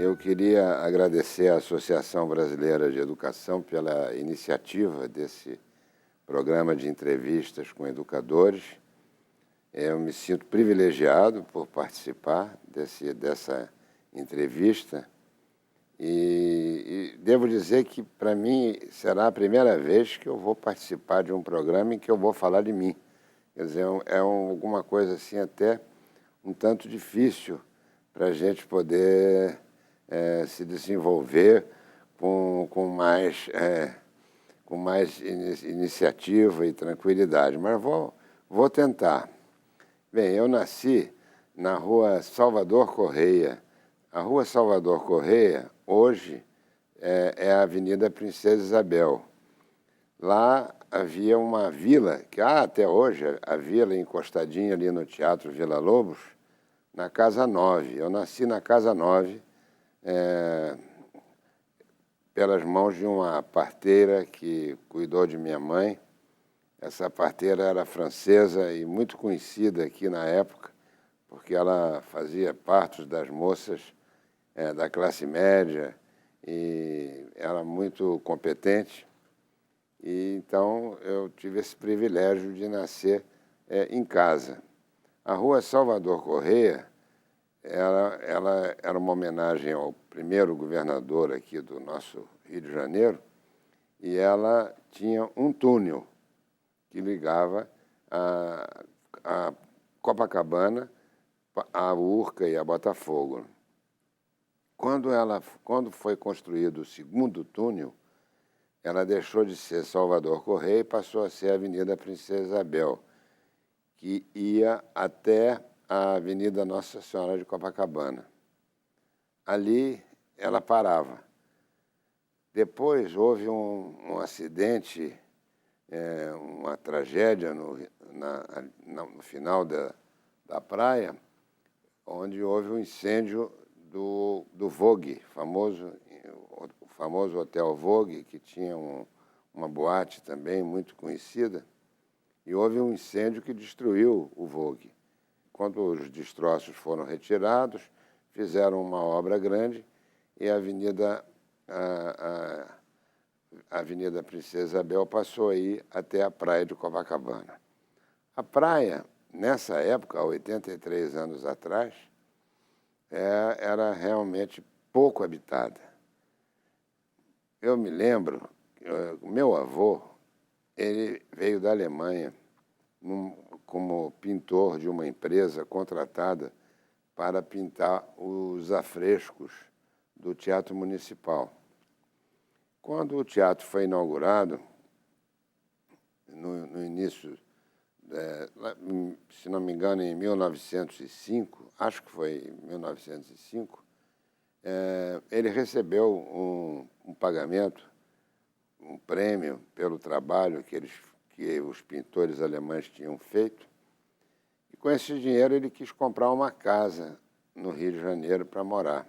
Eu queria agradecer à Associação Brasileira de Educação pela iniciativa desse programa de entrevistas com educadores. Eu me sinto privilegiado por participar dessa entrevista e devo dizer que, para mim, será a primeira vez que eu vou participar de um programa em que eu vou falar de mim. Quer dizer, alguma coisa assim até um tanto difícil para a gente poder se desenvolver com mais iniciativa e tranquilidade. Mas vou tentar. Bem, eu nasci na Rua Salvador Correia. A Rua Salvador Correia, hoje, é a Avenida Princesa Isabel. Lá havia uma vila, que até hoje, a vila encostadinha ali no Teatro Vila Lobos, na Casa 9. Eu nasci na Casa 9, pelas mãos de uma parteira que cuidou de minha mãe. Essa parteira era francesa e muito conhecida aqui na época, porque ela fazia partos das moças da classe média e era muito competente. E então eu tive esse privilégio de nascer em casa. A Rua Salvador Correia, ela era uma homenagem ao primeiro governador aqui do nosso Rio de Janeiro, e ela tinha um túnel que ligava a Copacabana, a Urca e a Botafogo. Quando foi construído o segundo túnel, ela deixou de ser Salvador Correia e passou a ser a Avenida Princesa Isabel, que ia até a Avenida Nossa Senhora de Copacabana. Ali ela parava. Depois houve um acidente, uma tragédia no final da praia, onde houve um incêndio do Vogue, o famoso Hotel Vogue, que tinha uma boate também muito conhecida, e houve um incêndio que destruiu o Vogue. Quando os destroços foram retirados, fizeram uma obra grande e a Avenida Princesa Isabel passou aí até a praia de Copacabana. A praia, nessa época, há 83 anos atrás, era realmente pouco habitada. Eu me lembro, meu avô, ele veio da Alemanha como pintor de uma empresa contratada para pintar os afrescos do Teatro Municipal. Quando o teatro foi inaugurado, no início, se não me engano, em 1905, acho que foi em 1905, ele recebeu um pagamento, um prêmio pelo trabalho que os pintores alemães tinham feito. E com esse dinheiro ele quis comprar uma casa no Rio de Janeiro para morar.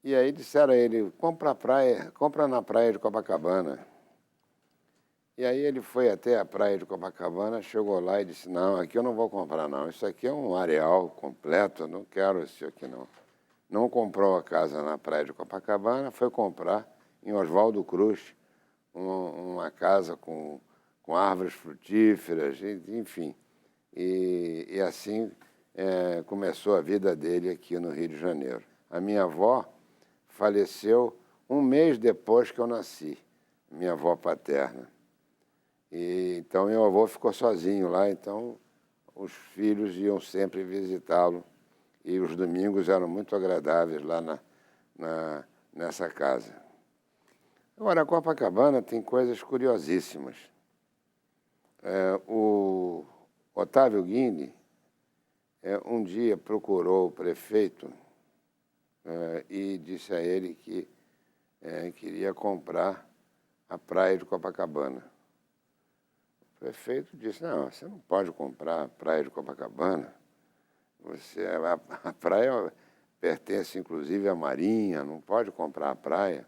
E aí disseram a ele, compra na praia de Copacabana. E aí ele foi até a praia de Copacabana, chegou lá e disse, não, aqui eu não vou comprar não, isso aqui é um areal completo, eu não quero isso aqui não. Não comprou a casa na praia de Copacabana, foi comprar em Oswaldo Cruz, uma casa com árvores frutíferas, enfim. E assim começou a vida dele aqui no Rio de Janeiro. A minha avó faleceu um mês depois que eu nasci, minha avó paterna. E então meu avô ficou sozinho lá, então os filhos iam sempre visitá-lo e os domingos eram muito agradáveis lá nessa casa. Agora, a Copacabana tem coisas curiosíssimas. O Otávio Guini um dia procurou o prefeito e disse a ele que queria comprar a praia de Copacabana. O prefeito disse, não, você não pode comprar a praia de Copacabana. A praia pertence, inclusive, à Marinha, não pode comprar a praia.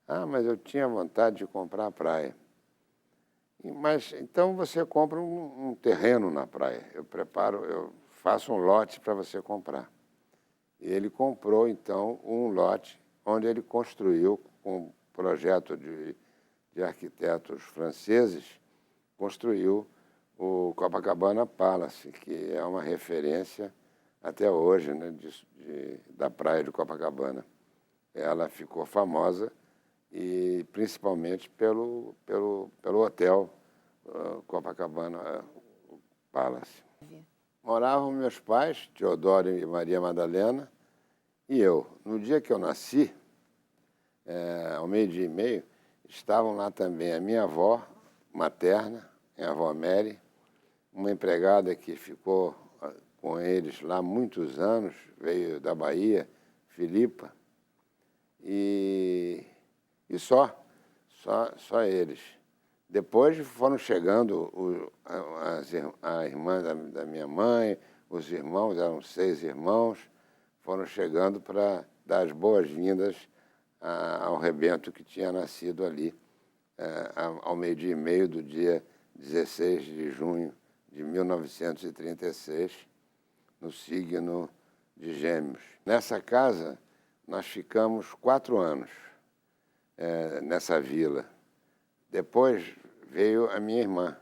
Ah, mas eu tinha vontade de comprar a praia. Mas então você compra um terreno na praia. Eu faço um lote para você comprar. E ele comprou, então, um lote onde ele construiu, com um projeto de arquitetos franceses, construiu o Copacabana Palace, que é uma referência até hoje, né, da praia de Copacabana. Ela ficou famosa e principalmente pelo hotel Copacabana Palace. Moravam meus pais, Teodoro e Maria Madalena, e eu. No dia que eu nasci, ao 12:30, estavam lá também a minha avó materna, minha avó Mary, uma empregada que ficou com eles lá muitos anos, veio da Bahia, Filipa, e só eles. Depois foram chegando a irmã da minha mãe, os irmãos, eram 6 irmãos, foram chegando para dar as boas-vindas ao rebento que tinha nascido ali, ao 12:30 do dia 16 de junho de 1936, no signo de Gêmeos. Nessa casa, nós ficamos 4 anos, nessa vila. Depois veio a minha irmã,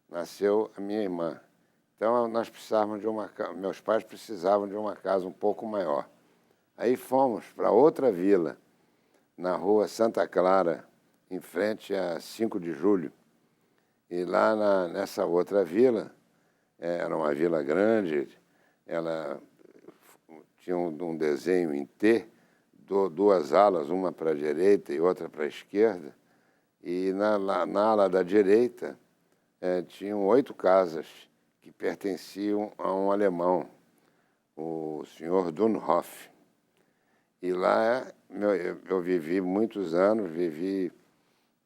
nasceu a minha irmã. Então, nós precisávamos de meus pais precisavam de uma casa um pouco maior. Aí fomos para outra vila, na rua Santa Clara, em frente a 5 de Julho. E lá nessa outra vila, era uma vila grande, ela tinha um desenho em T, 2 alas, uma para a direita e outra para a esquerda. E na ala da direita tinham 8 casas que pertenciam a um alemão, o senhor Dunhoff. E lá eu vivi muitos anos, vivi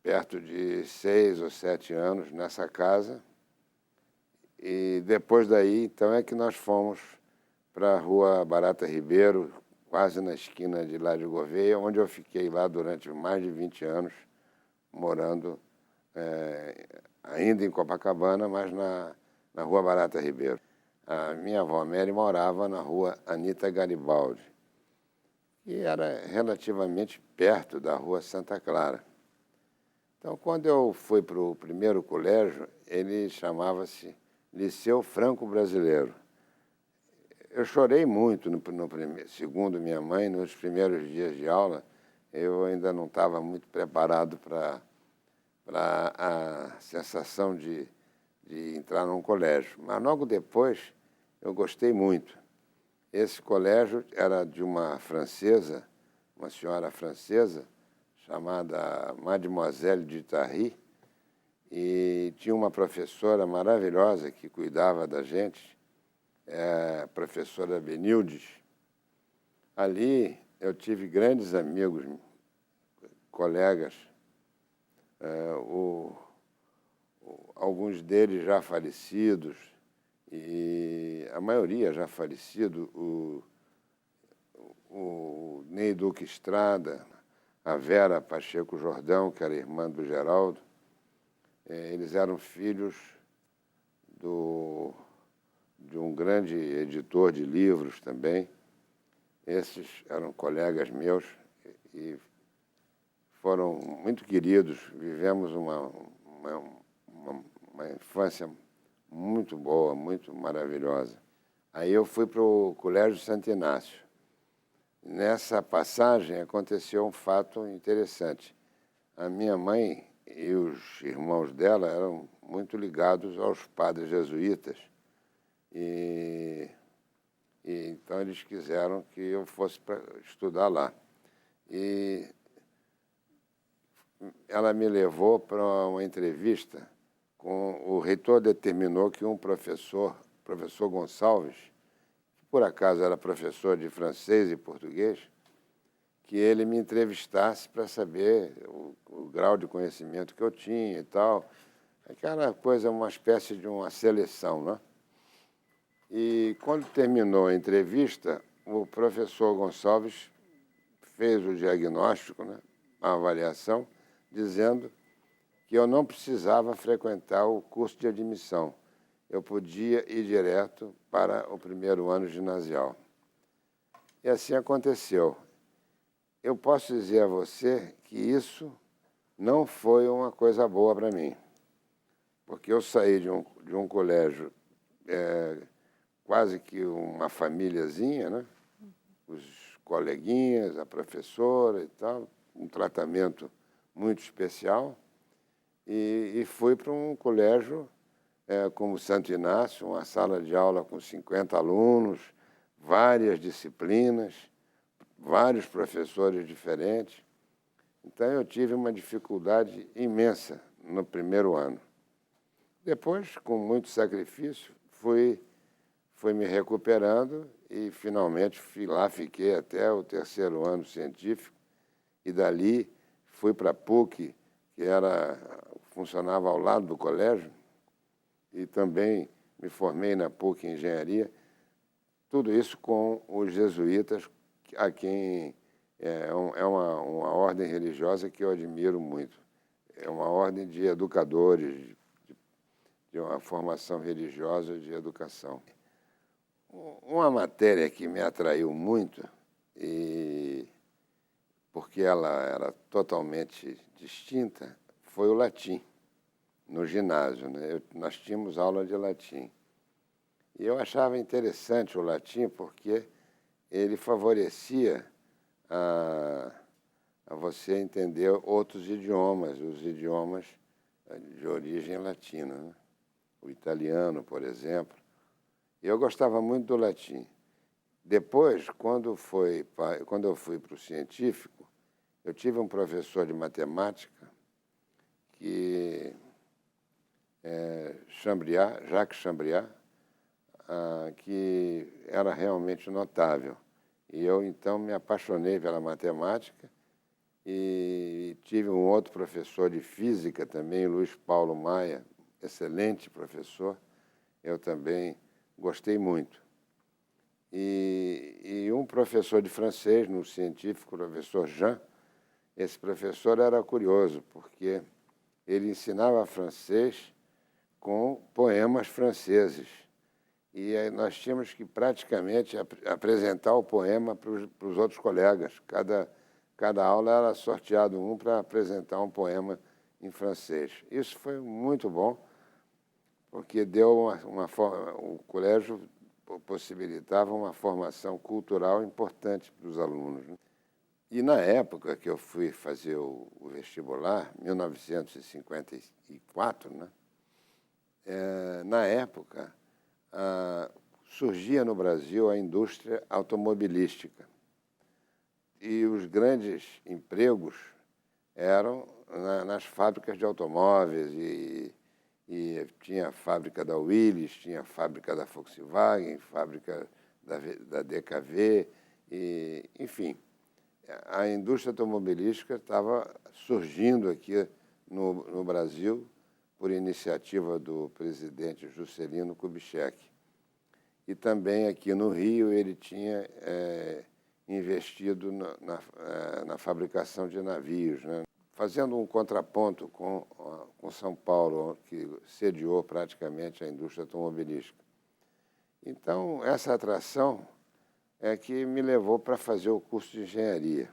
perto de 6 ou 7 anos nessa casa. E depois daí, então, é que nós fomos para a Rua Barata Ribeiro, quase na esquina de lá de Gouveia, onde eu fiquei lá durante mais de 20 anos, morando ainda em Copacabana, mas na Rua Barata Ribeiro. A minha avó Mary morava na Rua Anita Garibaldi, que era relativamente perto da Rua Santa Clara. Então, quando eu fui para o primeiro colégio, ele chamava-se Liceu Franco-Brasileiro. Eu chorei muito, segundo minha mãe, nos primeiros dias de aula. Eu ainda não estava muito preparado para a sensação de entrar num colégio. Mas logo depois eu gostei muito. Esse colégio era de uma francesa, uma senhora francesa, chamada Mademoiselle de Tarry, e tinha uma professora maravilhosa que cuidava da gente, a professora Benildes. Ali eu tive grandes amigos, colegas, alguns deles já falecidos, e a maioria já falecido, o Ney Duque Estrada, a Vera Pacheco Jordão, que era irmã do Geraldo. Eles eram filhos de um grande editor de livros também. Esses eram colegas meus e foram muito queridos. Vivemos uma infância muito boa, muito maravilhosa. Aí eu fui para o Colégio Santo Inácio. Nessa passagem aconteceu um fato interessante. A minha mãe e os irmãos dela eram muito ligados aos padres jesuítas. E então eles quiseram que eu fosse para estudar lá. E ela me levou para uma entrevista com o reitor. Determinou que um professor Gonçalves, que por acaso era professor de francês e português, que ele me entrevistasse para saber o grau de conhecimento que eu tinha e tal. Aquela coisa, uma espécie de uma seleção, né? E quando terminou a entrevista, o professor Gonçalves fez o diagnóstico, né, a avaliação, dizendo que eu não precisava frequentar o curso de admissão. Eu podia ir direto para o primeiro ano ginasial. E assim aconteceu. Eu posso dizer a você que isso não foi uma coisa boa para mim, porque eu saí de um colégio quase que uma famíliazinha, né? Os coleguinhas, a professora e tal, um tratamento muito especial, e fui para um colégio como Santo Inácio, uma sala de aula com 50 alunos, várias disciplinas, vários professores diferentes. Então, eu tive uma dificuldade imensa no primeiro ano. Depois, com muito sacrifício, fui me recuperando e, finalmente, fiquei até o terceiro ano científico e, dali, fui para a PUC, que funcionava ao lado do colégio, e também me formei na PUC em Engenharia. Tudo isso com os jesuítas, a quem é uma ordem religiosa que eu admiro muito. É uma ordem de educadores, de uma formação religiosa de educação. Uma matéria que me atraiu muito, porque ela era totalmente distinta, foi o latim, no ginásio, né? Nós tínhamos aula de latim. E eu achava interessante o latim porque ele favorecia a você entender outros idiomas, os idiomas de origem latina, né? O italiano, por exemplo. E eu gostava muito do latim. Depois, quando eu fui para o científico, eu tive um professor de matemática que Jacques Chambriard, que era realmente notável. E eu, então, me apaixonei pela matemática e tive um outro professor de física também, Luiz Paulo Maia, excelente professor. Eu também gostei muito. E um professor de francês, no científico, o professor Jean, esse professor era curioso, porque ele ensinava francês com poemas franceses. E aí nós tínhamos que praticamente apresentar o poema para os outros colegas. Cada aula era sorteado um para apresentar um poema em francês. Isso foi muito bom, porque deu o colégio possibilitava uma formação cultural importante para os alunos, né? E na época que eu fui fazer o vestibular, 1954, né? Na época, surgia no Brasil a indústria automobilística. E os grandes empregos eram nas fábricas de automóveis, e tinha a fábrica da Willys, tinha a fábrica da Volkswagen, fábrica da DKV, enfim. A indústria automobilística estava surgindo aqui no Brasil por iniciativa do presidente Juscelino Kubitschek. E também aqui no Rio ele tinha investido na fabricação de navios, né? Fazendo um contraponto com São Paulo, que sediou praticamente a indústria automobilística. Então, essa atração é que me levou para fazer o curso de engenharia.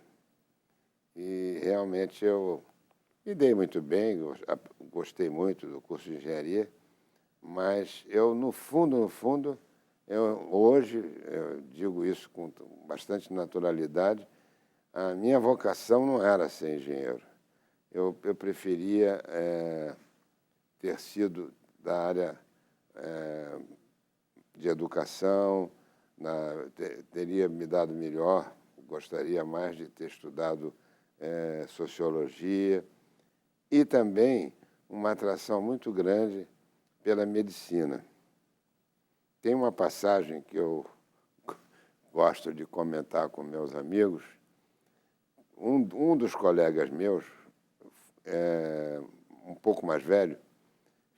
E realmente eu me dei muito bem, gostei muito do curso de engenharia, mas eu, no fundo, hoje, eu digo isso com bastante naturalidade, a minha vocação não era ser engenheiro. Eu preferia ter sido da área de educação, teria me dado melhor, gostaria mais de ter estudado sociologia, e também uma atração muito grande pela medicina. Tem uma passagem que eu gosto de comentar com meus amigos. Um dos colegas meus, um pouco mais velho,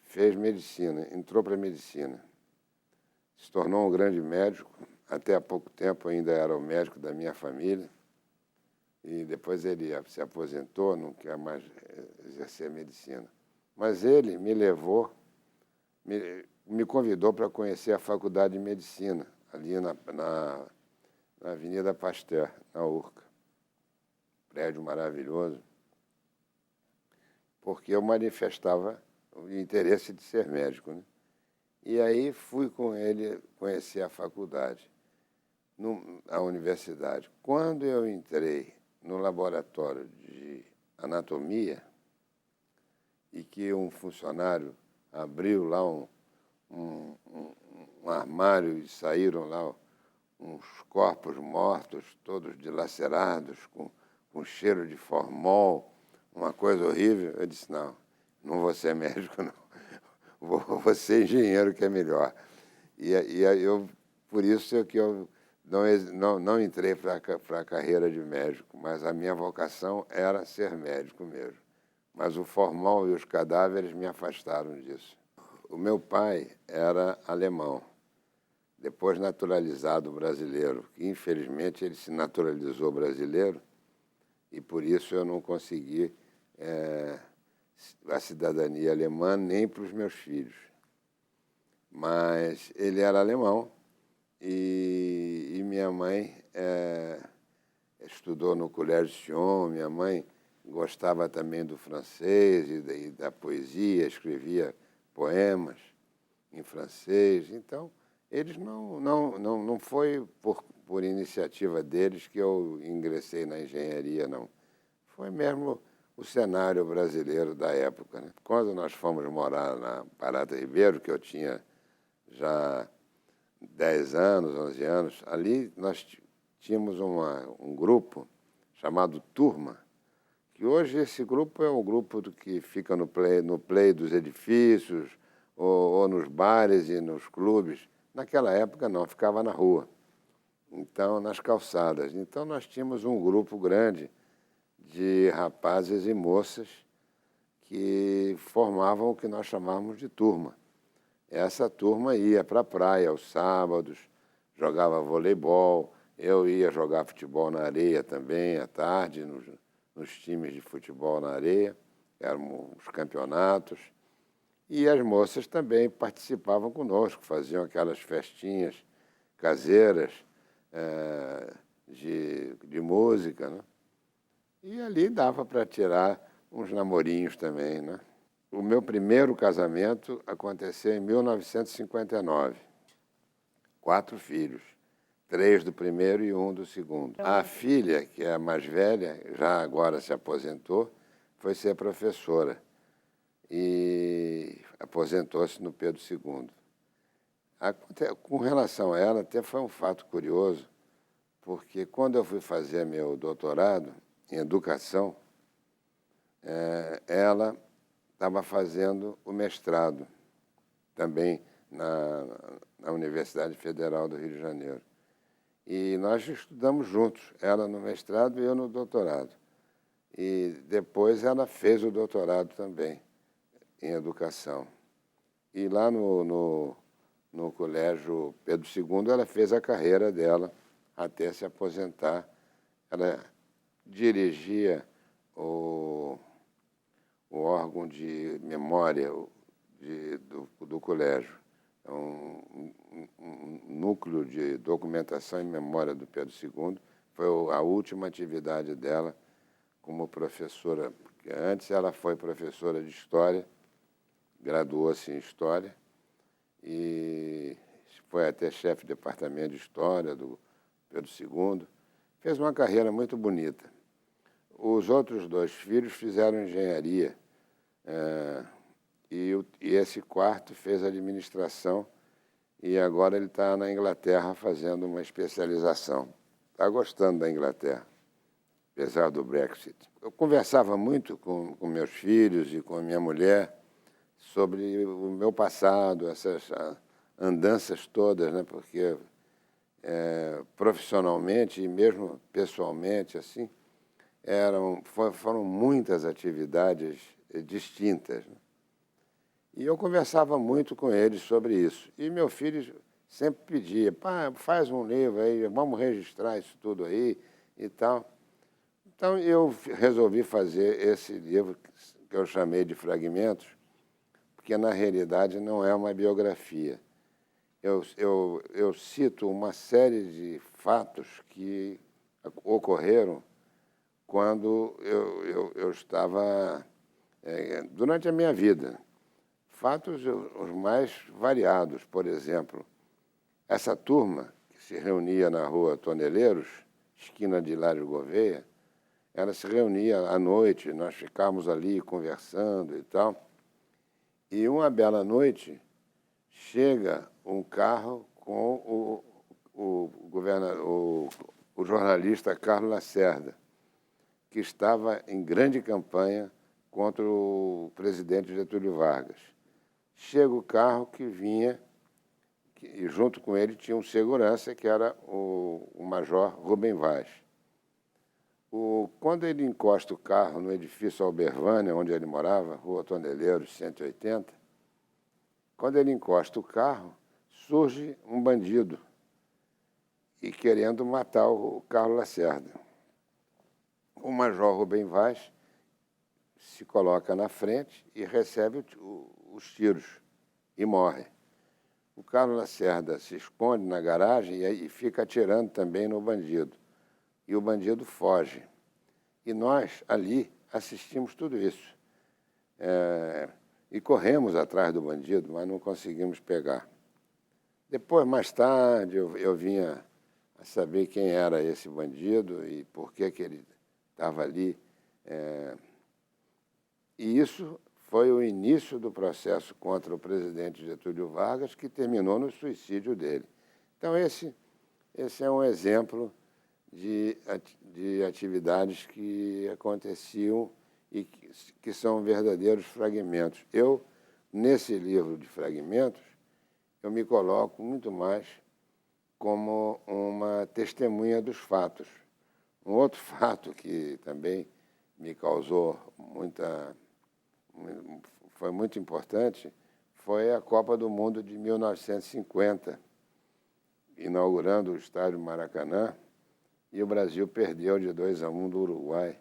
fez medicina, entrou para a medicina. Se tornou um grande médico, até há pouco tempo ainda era o médico da minha família, e depois ele se aposentou, não quer mais exercer medicina. Mas ele me levou, me convidou para conhecer a Faculdade de Medicina, ali na Avenida Pasteur, na Urca. Prédio maravilhoso, porque eu manifestava o interesse de ser médico, né? E aí fui com ele conhecer a faculdade, a universidade. Quando eu entrei no laboratório de anatomia e que um funcionário abriu lá um armário e saíram lá uns corpos mortos, todos dilacerados, com cheiro de formol, uma coisa horrível, eu disse, não vou ser médico, não. Vou ser engenheiro, que é melhor. Por isso é que eu não entrei para a carreira de médico, mas a minha vocação era ser médico mesmo. Mas o formol e os cadáveres me afastaram disso. O meu pai era alemão, depois naturalizado brasileiro. Infelizmente, ele se naturalizou brasileiro e, por isso, eu não consegui a cidadania alemã nem para os meus filhos. Mas ele era alemão e minha mãe estudou no Colégio Sion. Minha mãe gostava também do francês e da poesia, escrevia poemas em francês. Então, eles não foi por iniciativa deles que eu ingressei na engenharia, não. Foi mesmo o cenário brasileiro da época, né? Quando nós fomos morar na Parada Ribeiro, que eu tinha já 10 anos, 11 anos, ali nós tínhamos um grupo chamado Turma, que hoje esse grupo é um grupo que fica no play dos edifícios, ou nos bares e nos clubes. Naquela época não, ficava na rua, então nas calçadas. Então nós tínhamos um grupo grande de rapazes e moças que formavam o que nós chamávamos de turma. Essa turma ia para a praia aos sábados, jogava voleibol, eu ia jogar futebol na areia também, à tarde, nos times de futebol na areia, eram os campeonatos. E as moças também participavam conosco, faziam aquelas festinhas caseiras de música, né? E ali dava para tirar uns namorinhos também, né? O meu primeiro casamento aconteceu em 1959. 4 filhos, 3 do primeiro e 1 do segundo. A filha, que é a mais velha, já agora se aposentou, foi ser professora e aposentou-se no Pedro II. Com relação a ela, até foi um fato curioso, porque quando eu fui fazer meu doutorado em educação, ela estava fazendo o mestrado também na Universidade Federal do Rio de Janeiro. E nós estudamos juntos, ela no mestrado e eu no doutorado. E depois ela fez o doutorado também em educação. E lá no Colégio Pedro II, ela fez a carreira dela até se aposentar. Ela dirigia o órgão de memória do colégio. É um núcleo de documentação e memória do Pedro II. Foi a última atividade dela como professora, porque antes ela foi professora de História, graduou-se em História e foi até chefe de departamento de História do Pedro II. Fez uma carreira muito bonita. Os outros 2 filhos fizeram engenharia e esse quarto fez administração e agora ele está na Inglaterra fazendo uma especialização. Está gostando da Inglaterra, apesar do Brexit. Eu conversava muito com meus filhos e com minha mulher sobre o meu passado, essas andanças todas, né? Porque profissionalmente e mesmo pessoalmente, assim, foram muitas atividades distintas, né? E eu conversava muito com eles sobre isso. E meu filho sempre pedia, pai, faz um livro aí, vamos registrar isso tudo aí e tal. Então eu resolvi fazer esse livro que eu chamei de Fragmentos, porque na realidade não é uma biografia. eu cito uma série de fatos que ocorreram quando eu estava, durante a minha vida. Fatos os mais variados. Por exemplo, essa turma que se reunia na rua Toneleiros, esquina de Hilário Gouveia, ela se reunia à noite, nós ficávamos ali conversando e tal. E uma bela noite, chega um carro com o jornalista Carlos Lacerda, que estava em grande campanha contra o presidente Getúlio Vargas. Chega o carro que vinha, e junto com ele tinha um segurança, que era o major Rubem Vaz. Quando ele encosta o carro no edifício Albervânia, onde ele morava, Rua Toneleiros, 180, quando ele encosta o carro, surge um bandido e querendo matar o Carlos Lacerda. O major Rubem Vaz se coloca na frente e recebe os tiros e morre. O Carlos Lacerda se esconde na garagem e fica atirando também no bandido. E o bandido foge. E nós, ali, assistimos tudo isso. E corremos atrás do bandido, mas não conseguimos pegar. Depois, mais tarde, eu vinha a saber quem era esse bandido e por que ele estava ali. E isso foi o início do processo contra o presidente Getúlio Vargas, que terminou no suicídio dele. Então, esse é um exemplo de atividades que aconteciam e que são verdadeiros fragmentos. Nesse livro de fragmentos, eu me coloco muito mais como uma testemunha dos fatos. Um outro fato que também me causou foi muito importante, foi a Copa do Mundo de 1950, inaugurando o estádio Maracanã, e o Brasil perdeu de 2-1 do Uruguai,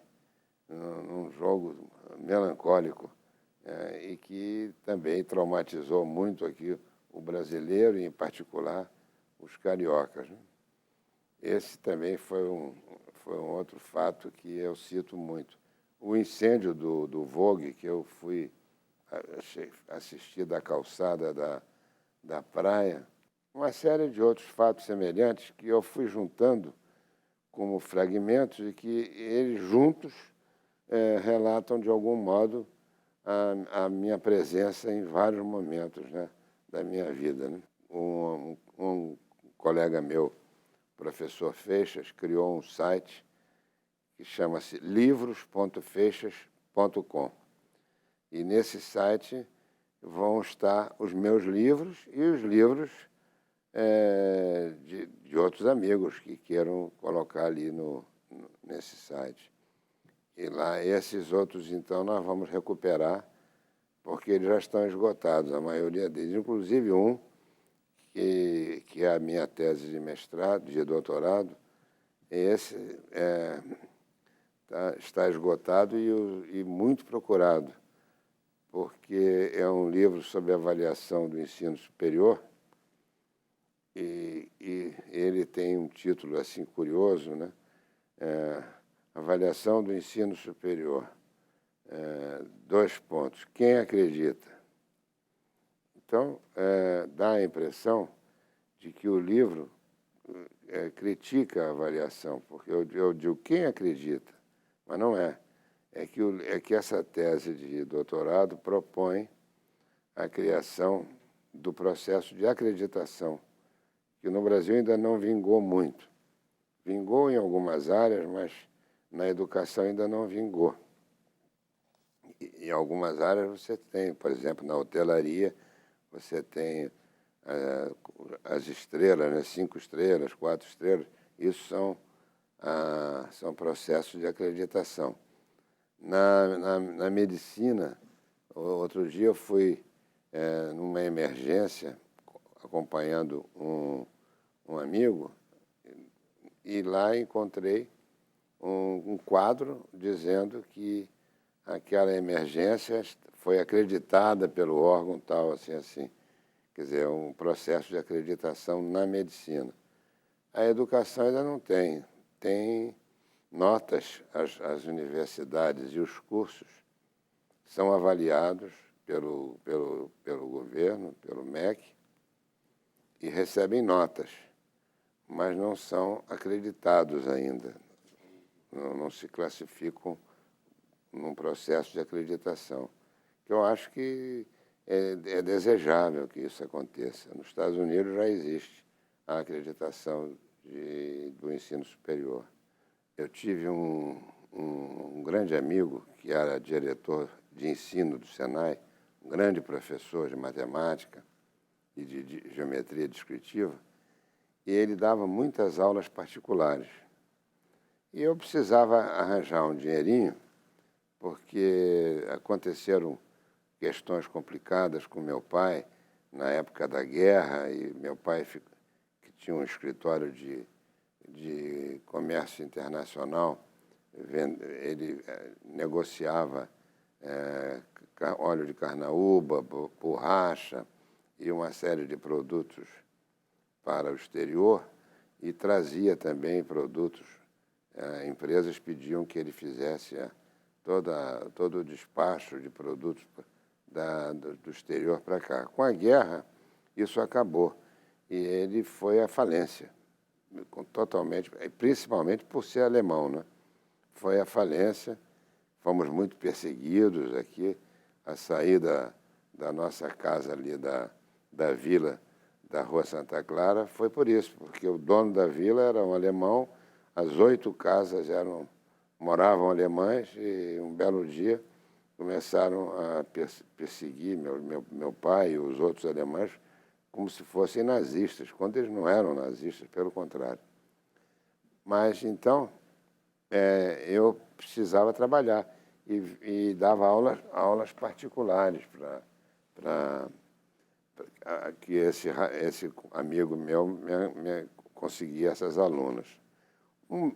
num jogo melancólico, e que também traumatizou muito aqui o brasileiro, e em particular os cariocas, né? Esse também foi um outro fato que eu cito muito. O incêndio do Vogue, que eu fui assistir da calçada da praia, uma série de outros fatos semelhantes que eu fui juntando como fragmentos e que eles juntos relatam, de algum modo, a minha presença em vários momentos, né, da minha vida, né? Um colega meu, professor Feixas, criou um site que chama-se livros.feixas.com. E nesse site vão estar os meus livros e os livros de outros amigos que queiram colocar ali nesse site. E lá, esses outros, então, nós vamos recuperar, porque eles já estão esgotados, a maioria deles. Inclusive um, que é a minha tese de mestrado, de doutorado, esse está esgotado e muito procurado, porque é um livro sobre avaliação do ensino superior, e ele tem um título assim curioso, né? Avaliação do ensino superior. 2 pontos. Quem acredita? Então, dá a impressão de que o livro critica a avaliação, porque eu digo quem acredita, mas não é. É que essa tese de doutorado propõe a criação do processo de acreditação, que no Brasil ainda não vingou muito. Vingou em algumas áreas, mas na educação ainda não vingou. Em algumas áreas você tem, por exemplo, na hotelaria, você tem as estrelas, né? 5 estrelas, 4 estrelas. Isso são processos de acreditação. Na medicina, outro dia eu fui numa emergência, acompanhando um amigo, e lá encontrei um quadro dizendo que aquela emergência foi acreditada pelo órgão tal, assim. quer dizer, um processo de acreditação na medicina. A educação ainda não tem. Tem notas, as universidades e os cursos são avaliados pelo governo, pelo MEC, e recebem notas, mas não são acreditados ainda, não se classificam num processo de acreditação. Eu acho que é desejável que isso aconteça. Nos Estados Unidos já existe a acreditação do ensino superior. Eu tive um grande amigo que era diretor de ensino do Senai, um grande professor de matemática e de geometria descritiva, e ele dava muitas aulas particulares. E eu precisava arranjar um dinheirinho, porque aconteceram questões complicadas com meu pai na época da guerra, e meu pai, que tinha um escritório de comércio internacional, ele negociava óleo de carnaúba, borracha e uma série de produtos para o exterior, e trazia também produtos. Empresas pediam que ele fizesse todo o despacho de produtos do exterior para cá. Com a guerra, isso acabou e ele foi à falência, totalmente, principalmente por ser alemão, né? Foi à falência, fomos muito perseguidos aqui. A saída da nossa casa ali da vila, da Rua Santa Clara, foi por isso, porque o dono da vila era um alemão, as 8 casas moravam alemães, e um belo dia começaram a perseguir meu pai e os outros alemães como se fossem nazistas, quando eles não eram nazistas, pelo contrário. Mas, então, eu precisava trabalhar e dava aulas particulares para que esse amigo meu me conseguia essas alunas.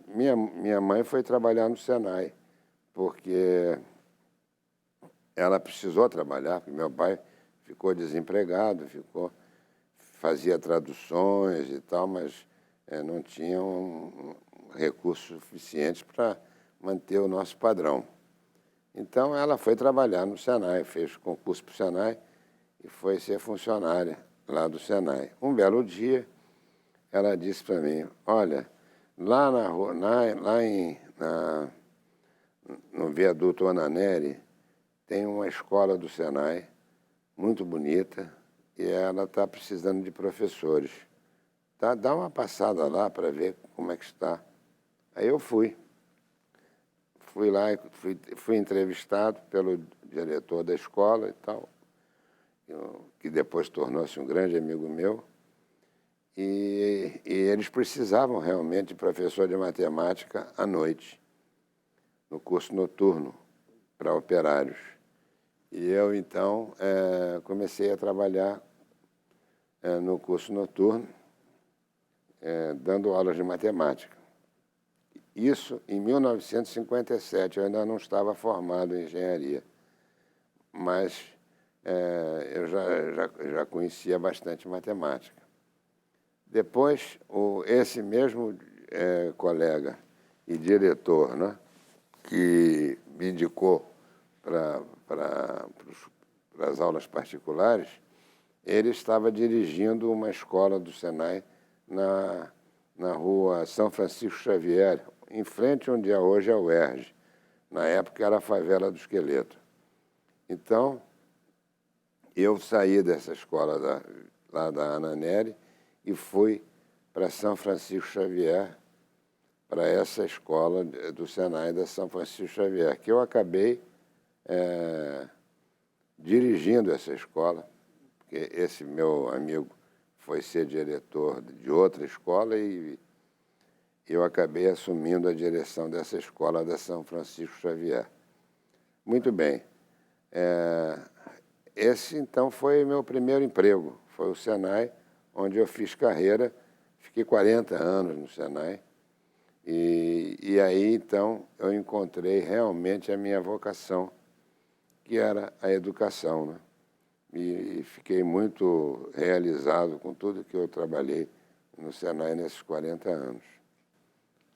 Minha mãe foi trabalhar no Senai, porque ela precisou trabalhar, porque meu pai ficou desempregado, fazia traduções e tal, mas não tinha recursos suficientes para manter o nosso padrão. Então, ela foi trabalhar no Senai, fez concurso para o Senai e foi ser funcionária lá do Senai. Um belo dia, ela disse para mim: olha, lá na rua, no viaduto Ana Nery, tem uma escola do Senai muito bonita e ela está precisando de professores. Dá uma passada lá para ver como é que está. Aí eu fui lá, fui entrevistado pelo diretor da escola e tal, que depois tornou-se um grande amigo meu, e eles precisavam realmente de professor de matemática à noite, no curso noturno, para operários. E eu, então, comecei a trabalhar no curso noturno, dando aulas de matemática. Isso em 1957, eu ainda não estava formado em engenharia, mas eu já conhecia bastante matemática. Depois, esse mesmo colega e diretor, né, que me indicou para as aulas particulares, ele estava dirigindo uma escola do Senai na rua São Francisco Xavier, em frente onde hoje é o UERJ. Na época era a favela do Esqueleto. Então, eu saí dessa escola lá da Ana Nery e fui para São Francisco Xavier, para essa escola do Senai da São Francisco Xavier, que eu acabei dirigindo essa escola, porque esse meu amigo foi ser diretor de outra escola e eu acabei assumindo a direção dessa escola da São Francisco Xavier. Muito bem. Esse, então, foi meu primeiro emprego. Foi o Senai, onde eu fiz carreira. Fiquei 40 anos no Senai. E aí, então, eu encontrei realmente a minha vocação, que era a educação, né? e fiquei muito realizado com tudo que eu trabalhei no Senai nesses 40 anos.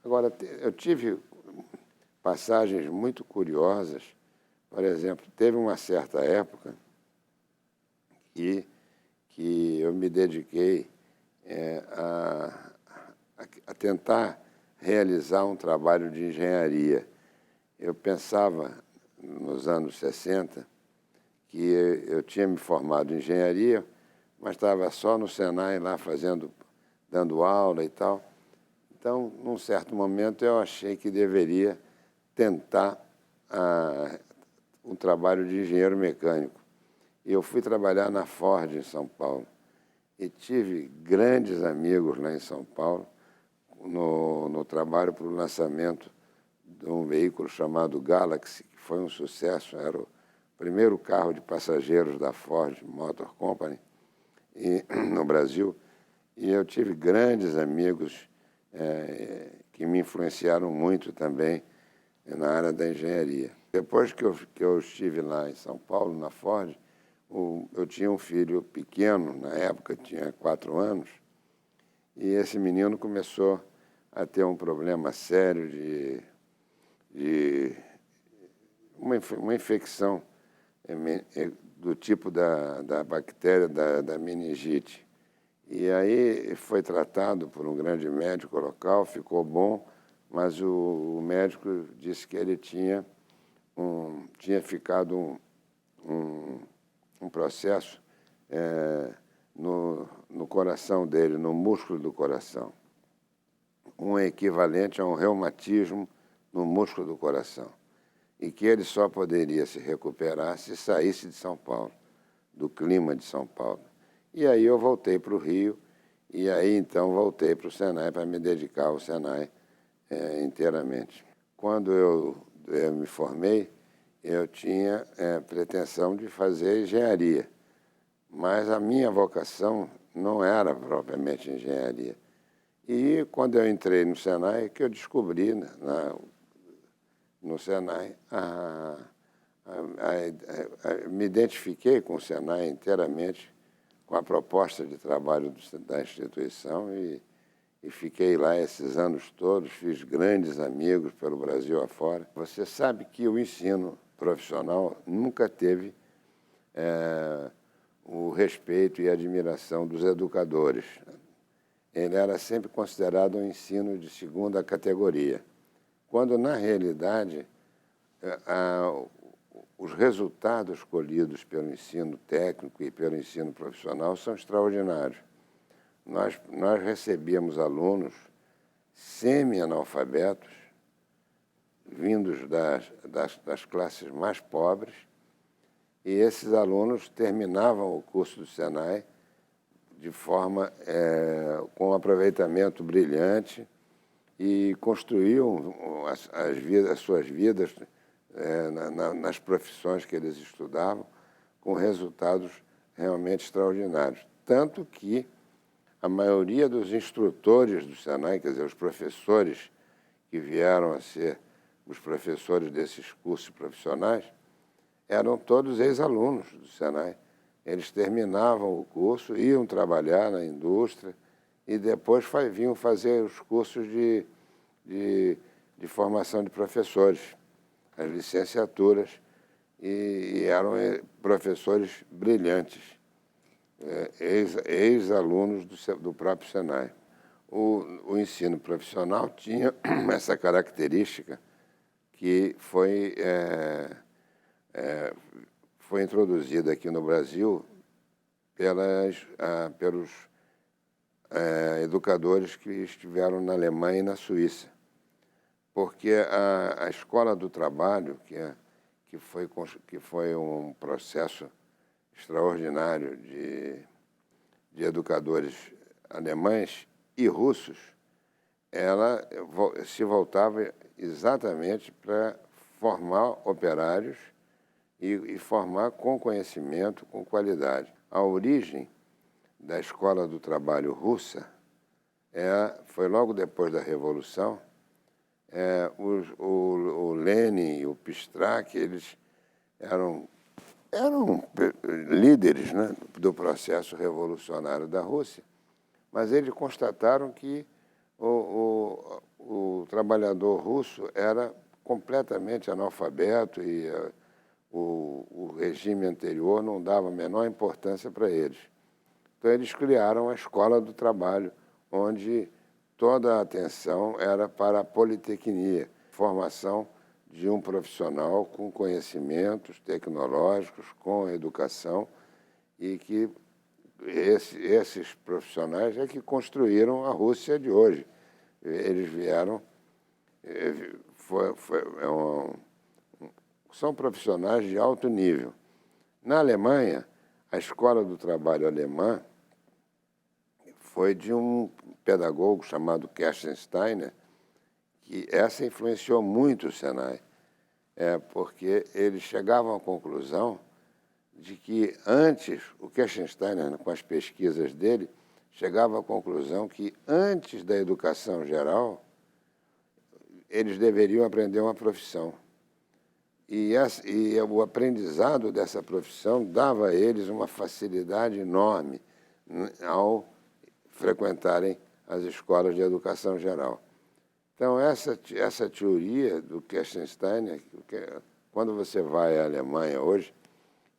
Agora, eu tive passagens muito curiosas. Por exemplo, teve uma certa época que eu me dediquei a tentar realizar um trabalho de engenharia. Eu pensava, nos anos 60, que eu tinha me formado em engenharia, mas estava só no Senai lá dando aula e tal. Então, num certo momento, eu achei que deveria tentar um trabalho de engenheiro mecânico. E eu fui trabalhar na Ford, em São Paulo. E tive grandes amigos lá em São Paulo, no trabalho para o lançamento de um veículo chamado Galaxy, que foi um sucesso, era o primeiro carro de passageiros da Ford Motor Company no Brasil. E eu tive grandes amigos que me influenciaram muito também na área da engenharia. Depois que eu estive lá em São Paulo, na Ford, eu tinha um filho pequeno, na época tinha 4 anos, e esse menino começou a ter um problema sério de uma infecção do tipo da bactéria da meningite. E aí foi tratado por um grande médico local, ficou bom, mas o médico disse que ele tinha ficado um processo no coração dele, no músculo do coração, um equivalente a um reumatismo no músculo do coração, e que ele só poderia se recuperar se saísse de São Paulo, do clima de São Paulo. E aí eu voltei para o Rio, e aí então voltei para o Senai para me dedicar ao Senai inteiramente. Quando eu me formei, eu tinha pretensão de fazer engenharia, mas a minha vocação não era propriamente engenharia. E quando eu entrei no Senai, que eu descobri no Senai, me identifiquei com o Senai inteiramente, com a proposta de trabalho da instituição e fiquei lá esses anos todos, fiz grandes amigos pelo Brasil afora. Você sabe que o ensino profissional nunca teve o respeito e a admiração dos educadores. Ele era sempre considerado um ensino de segunda categoria, quando, na realidade, os resultados colhidos pelo ensino técnico e pelo ensino profissional são extraordinários. Nós recebíamos alunos semi-analfabetos, vindos das classes mais pobres, e esses alunos terminavam o curso do Senai de forma com um aproveitamento brilhante e construíam as suas vidas nas profissões que eles estudavam com resultados realmente extraordinários. Tanto que a maioria dos instrutores do Senai, quer dizer, os professores que vieram a ser os professores desses cursos profissionais, eram todos ex-alunos do Senai. Eles terminavam o curso, iam trabalhar na indústria e depois vinham fazer os cursos de formação de professores, as licenciaturas, e eram professores brilhantes, ex-alunos do próprio Senai. O ensino profissional tinha essa característica que foi introduzida aqui no Brasil pelos educadores que estiveram na Alemanha e na Suíça. Porque a Escola do Trabalho, que foi um processo extraordinário de educadores alemães e russos, ela se voltava exatamente para formar operários e formar com conhecimento, com qualidade. A origem da Escola do Trabalho russa foi logo depois da Revolução. O Lenin e o Pistrak, eles eram líderes, né, do processo revolucionário da Rússia, mas eles constataram que o trabalhador russo era completamente analfabeto e o regime anterior não dava a menor importância para eles. Então, eles criaram a Escola do Trabalho, onde toda a atenção era para a politecnia, formação de um profissional com conhecimentos tecnológicos, com educação, e que esses profissionais é que construíram a Rússia de hoje. Eles vieram, são profissionais de alto nível. Na Alemanha, a Escola do Trabalho alemã foi de um pedagogo chamado Kerstin Steiner, que essa influenciou muito o Senai, porque eles chegavam à conclusão de que antes, o Kerstin Steiner, com as pesquisas dele, chegava à conclusão que antes da educação geral, eles deveriam aprender uma profissão. E o aprendizado dessa profissão dava a eles uma facilidade enorme ao frequentarem as escolas de educação geral. Então, essa teoria do Kerstin Steiner, quando você vai à Alemanha hoje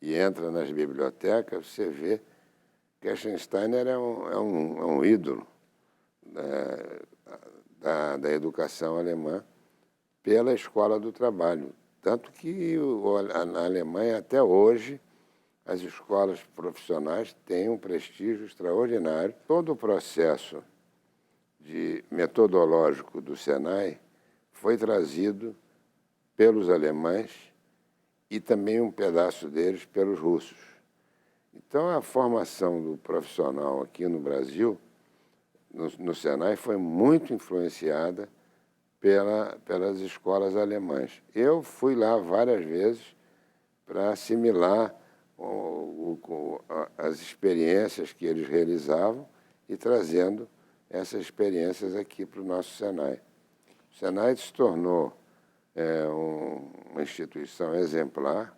e entra nas bibliotecas, você vê que Kerstin Steiner é um ídolo da educação alemã pela Escola do Trabalho. Tanto que na Alemanha, até hoje, as escolas profissionais têm um prestígio extraordinário. Todo o processo metodológico do Senai foi trazido pelos alemães e também um pedaço deles pelos russos. Então, a formação do profissional aqui no Brasil, no Senai, foi muito influenciada pelas escolas alemãs. Eu fui lá várias vezes para assimilar as experiências que eles realizavam e trazendo essas experiências aqui para o nosso Senai. O Senai se tornou uma instituição exemplar,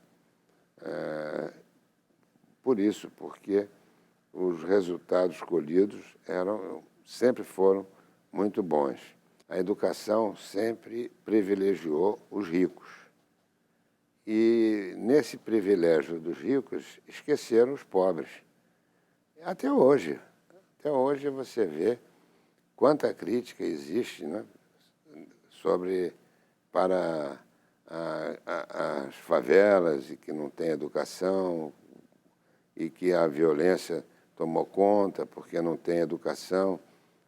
por isso, porque os resultados colhidos sempre foram muito bons. A educação sempre privilegiou os ricos. E, nesse privilégio dos ricos, esqueceram os pobres. Até hoje você vê quanta crítica existe, né, para as favelas e que não tem educação e que a violência tomou conta porque não tem educação.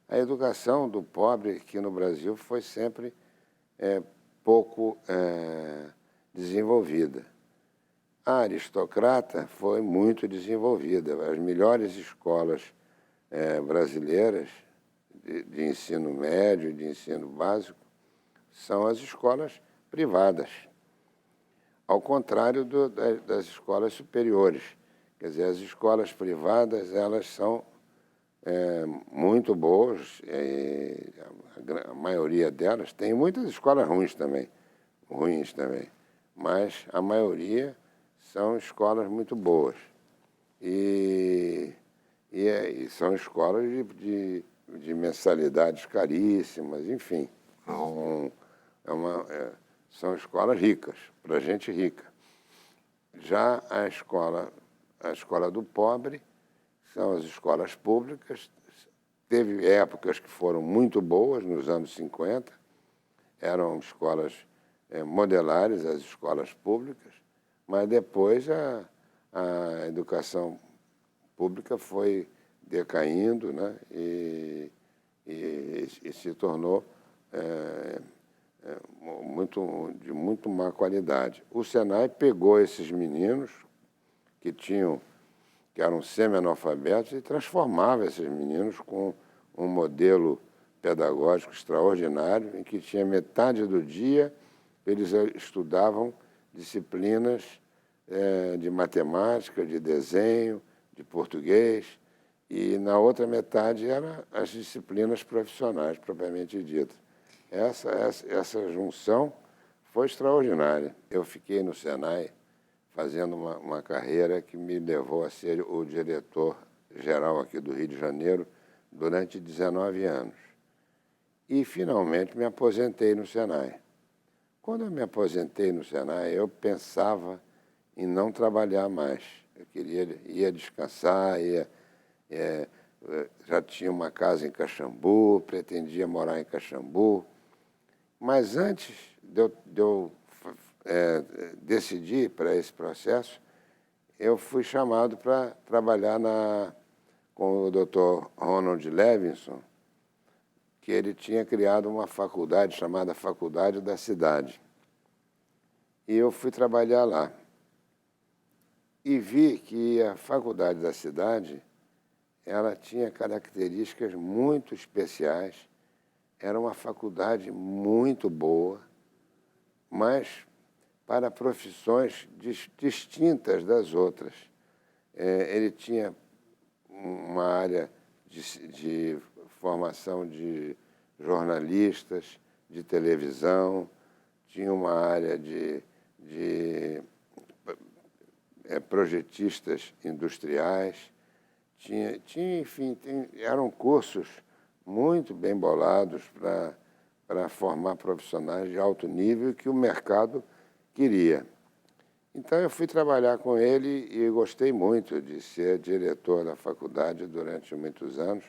A educação do pobre aqui no Brasil foi sempre pouco desenvolvida. A aristocrata foi muito desenvolvida. As melhores escolas brasileiras de ensino médio, de ensino básico, são as escolas privadas, ao contrário das escolas superiores. Quer dizer, as escolas privadas, elas são muito boas, a maioria delas. Tem muitas escolas ruins também, mas a maioria são escolas muito boas. E são escolas de mensalidades caríssimas, enfim. São escolas ricas, para gente rica. Já a escola do pobre são as escolas públicas. Teve épocas que foram muito boas, nos anos 50, eram escolas modelares, as escolas públicas, mas depois a educação pública foi decaindo, né, e se tornou de muito má qualidade. O Senai pegou esses meninos que eram semi-analfabetos e transformava esses meninos com um modelo pedagógico extraordinário, em que tinha metade do dia eles estudavam disciplinas de matemática, de desenho, de português, e na outra metade eram as disciplinas profissionais, propriamente ditas. Essa junção foi extraordinária. Eu fiquei no Senai fazendo uma carreira que me levou a ser o diretor-geral aqui do Rio de Janeiro durante 19 anos. E, finalmente, me aposentei no Senai. Quando eu me aposentei no Senai, eu pensava em não trabalhar mais. Eu ia descansar, já tinha uma casa em Caxambu, pretendia morar em Caxambu. Mas antes de eu decidir para esse processo, eu fui chamado para trabalhar com o Dr. Ronald Levinson, que ele tinha criado uma faculdade chamada Faculdade da Cidade. E eu fui trabalhar lá. E vi que a Faculdade da Cidade, ela tinha características muito especiais, era uma faculdade muito boa, mas para profissões distintas das outras. Ele tinha uma área de formação de jornalistas, de televisão, tinha uma área de projetistas industriais, enfim, eram cursos muito bem bolados para formar profissionais de alto nível que o mercado queria. Então, eu fui trabalhar com ele e gostei muito de ser diretor da faculdade durante muitos anos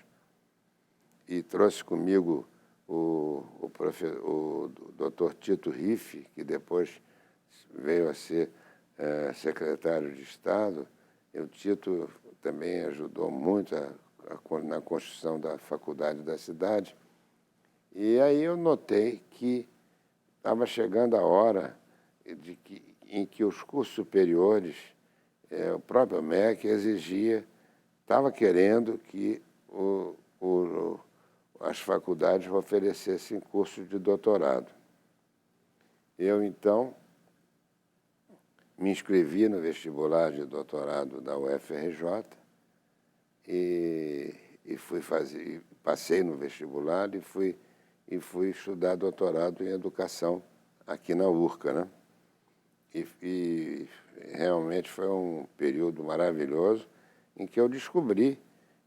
e trouxe comigo o Dr. Tito Riffe, que depois veio a ser secretário de Estado. E o Tito também ajudou muito na construção da Faculdade da Cidade. E aí eu notei que estava chegando a hora em que os cursos superiores, o próprio MEC estava querendo que as faculdades oferecessem cursos de doutorado. Eu, então, me inscrevi no vestibular de doutorado da UFRJ e passei no vestibular e fui estudar doutorado em educação aqui na URCA, né? E realmente foi um período maravilhoso em que eu descobri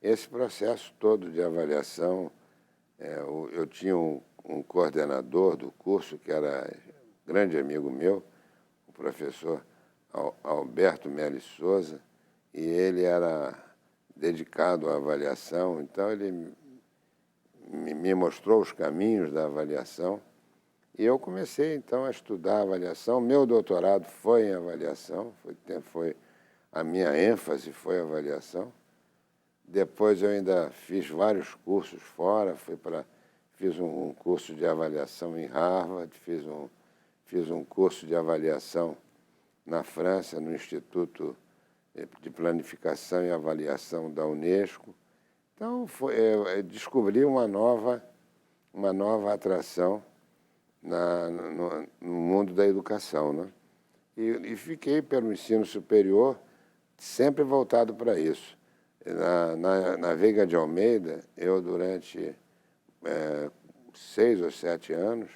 esse processo todo de avaliação. Eu tinha um coordenador do curso que era grande amigo meu, o professor Alberto Meli Souza, e ele era dedicado à avaliação, então ele me mostrou os caminhos da avaliação. E eu comecei, então, a estudar avaliação. Meu doutorado foi em avaliação, a minha ênfase foi avaliação. Depois eu ainda fiz vários cursos fora, fiz um curso de avaliação em Harvard, fiz um curso de avaliação na França, no Instituto de Planificação e Avaliação da Unesco. Então, eu descobri uma nova atração no mundo da educação, né? E fiquei pelo ensino superior sempre voltado para isso. Na Veiga de Almeida, eu durante 6 ou 7 anos,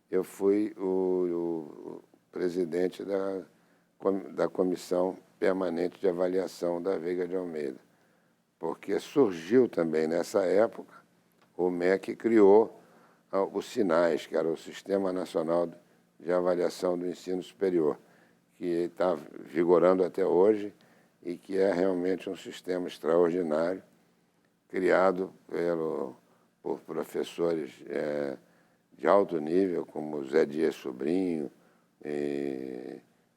eu fui o presidente da Comissão Permanente de Avaliação da Veiga de Almeida, porque surgiu também nessa época, o MEC criou os SINAIS, que era o Sistema Nacional de Avaliação do Ensino Superior, que está vigorando até hoje e que é realmente um sistema extraordinário, criado por professores de alto nível, como Zé Dias Sobrinho,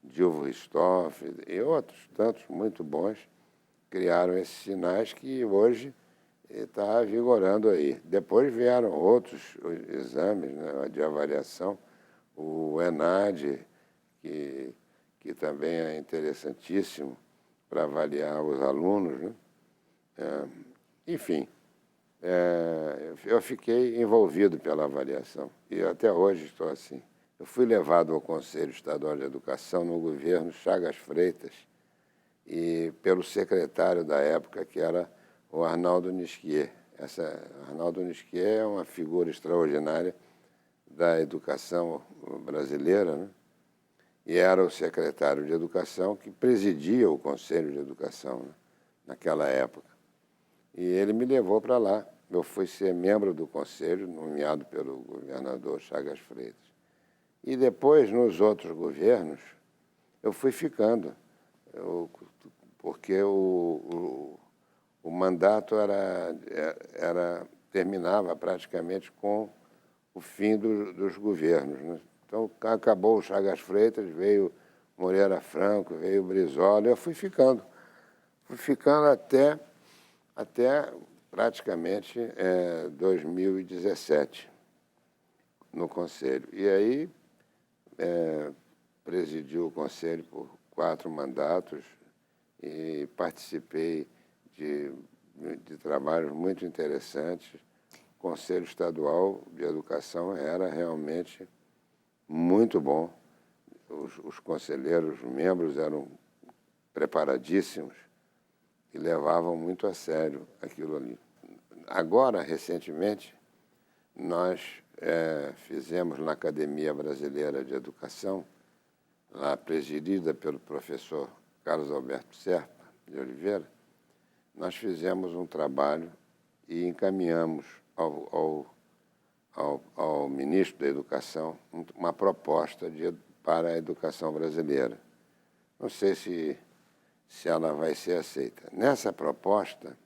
Dilvo Ristoff e outros tantos muito bons, criaram esses SINAIS que hoje está vigorando aí. Depois vieram outros exames, né, de avaliação, o ENAD, que também é interessantíssimo para avaliar os alunos, né? Enfim, eu fiquei envolvido pela avaliação e até hoje estou assim. Eu fui levado ao Conselho Estadual de Educação no governo Chagas Freitas e pelo secretário da época, que era o Arnaldo Nisquier. Arnaldo Nisquier é uma figura extraordinária da educação brasileira, né? e era o secretário de Educação que presidia o Conselho de Educação, né, naquela época. E ele me levou para lá. Eu fui ser membro do conselho, nomeado pelo governador Chagas Freitas. E depois, nos outros governos, eu fui ficando, porque o mandato terminava praticamente com o fim dos governos, né? Então, acabou o Chagas Freitas, veio Moreira Franco, veio Brizola, e eu fui ficando até praticamente 2017 no Conselho. E aí presidi o Conselho por 4 mandatos e participei de trabalhos muito interessantes. O Conselho Estadual de Educação era realmente muito bom. Os conselheiros, os membros eram preparadíssimos e levavam muito a sério aquilo ali. Agora, recentemente, nós fizemos na Academia Brasileira de Educação, lá presidida pelo professor Carlos Alberto Serpa de Oliveira, nós fizemos um trabalho e encaminhamos ao ministro da Educação uma proposta para a educação brasileira. Não sei se ela vai ser aceita. Nessa proposta,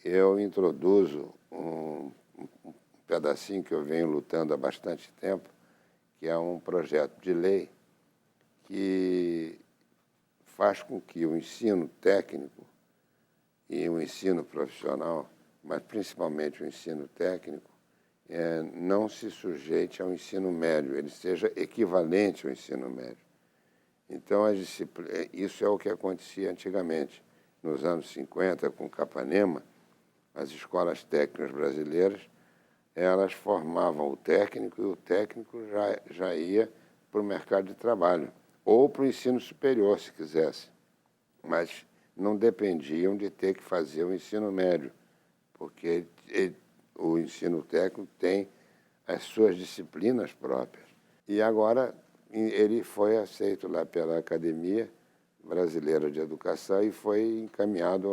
eu introduzo um pedacinho que eu venho lutando há bastante tempo, que é um projeto de lei que faz com que o ensino técnico e o ensino profissional, mas principalmente o ensino técnico, não se sujeite ao ensino médio, ele seja equivalente ao ensino médio. Então, isso é o que acontecia antigamente. Nos anos 50, com Capanema, as escolas técnicas brasileiras, elas formavam o técnico e o técnico já ia para o mercado de trabalho, ou para o ensino superior, se quisesse. Mas não dependiam de ter que fazer o ensino médio, porque o ensino técnico tem as suas disciplinas próprias. E agora ele foi aceito lá pela Academia Brasileira de Educação e foi encaminhado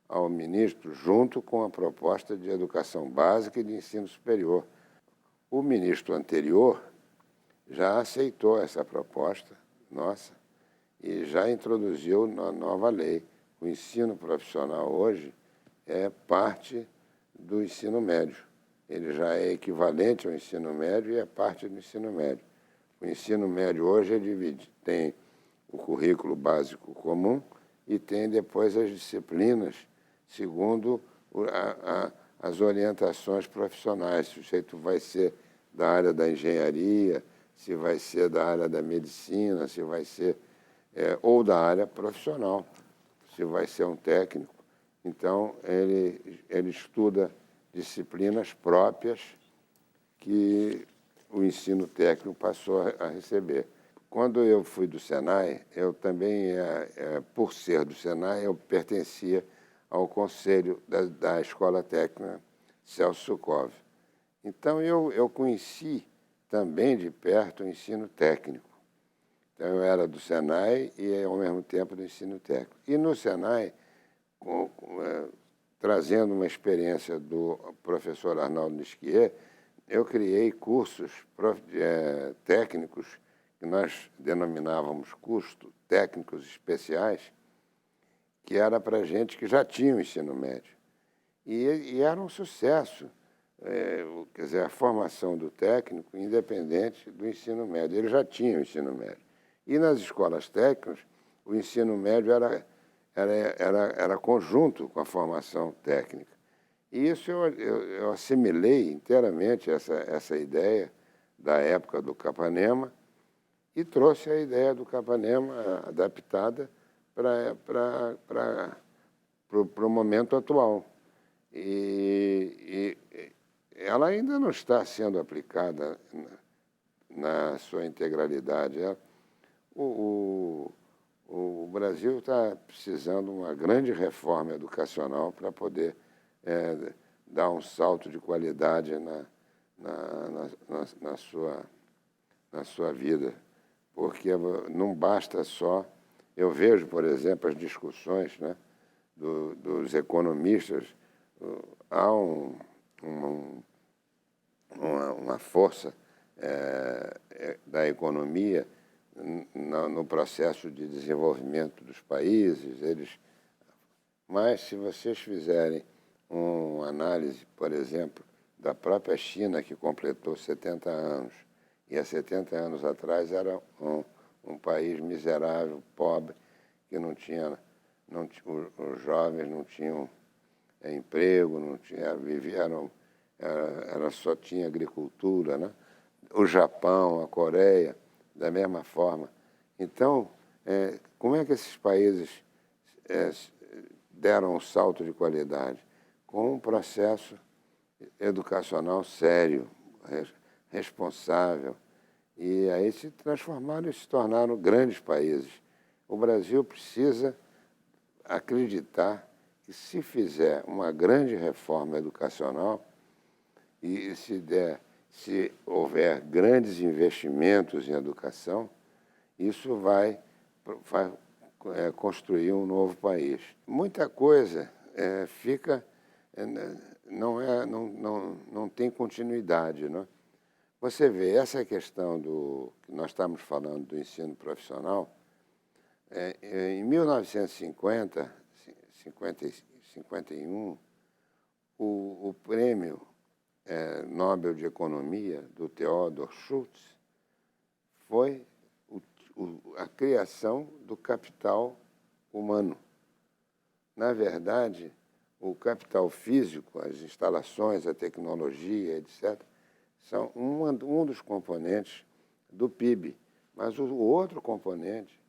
ao ministro, junto com a proposta de educação básica e de ensino superior. O ministro anterior já aceitou essa proposta nossa e já introduziu na nova lei. O ensino profissional hoje é parte do ensino médio. Ele já é equivalente ao ensino médio e é parte do ensino médio. O ensino médio hoje tem o currículo básico comum e tem depois as disciplinas segundo as orientações profissionais. Se o sujeito vai ser da área da engenharia, se vai ser da área da medicina, se vai ser ou da área profissional, se vai ser um técnico. Então, ele estuda disciplinas próprias que o ensino técnico passou a receber. Quando eu fui do Senai, eu também, por ser do Senai, eu pertencia ao conselho da Escola Técnica Celso Sukov. Então, eu conheci também de perto o ensino técnico. Então, eu era do Senai e, ao mesmo tempo, do ensino técnico. E no Senai, trazendo uma experiência do professor Arnaldo Nisquier, eu criei cursos técnicos, que nós denominávamos cursos técnicos especiais, que era para gente que já tinha o ensino médio. E era um sucesso, quer dizer, a formação do técnico independente do ensino médio. Ele já tinha o ensino médio. E nas escolas técnicas, o ensino médio era conjunto com a formação técnica. E isso eu assimilei inteiramente essa ideia da época do Capanema e trouxe a ideia do Capanema adaptada para o momento atual. E ela ainda não está sendo aplicada na sua integralidade. O Brasil está precisando de uma grande reforma educacional para poder dar um salto de qualidade na sua vida. porque não basta só... Eu vejo, por exemplo, as discussões, né, dos economistas. Há uma força da economia no processo de desenvolvimento dos países. Mas, se vocês fizerem uma análise, por exemplo, da própria China, que completou 70 anos, e há 70 anos atrás era um país miserável, pobre, que os jovens não tinham emprego, só tinha agricultura, né? O Japão, a Coreia, da mesma forma. Então, como é que esses países deram um salto de qualidade? Com um processo educacional sério, responsável, e aí se transformaram e se tornaram grandes países. O Brasil precisa acreditar que, se fizer uma grande reforma educacional e se houver grandes investimentos em educação, isso vai construir um novo país. Muita coisa não tem continuidade, né? Você vê, essa questão que nós estamos falando do ensino profissional, em 1950, 51, o prêmio Nobel de Economia, do Theodor Schultz, foi a criação do capital humano. Na verdade, o capital físico, as instalações, a tecnologia, etc., são um dos componentes do PIB. Mas o outro componente,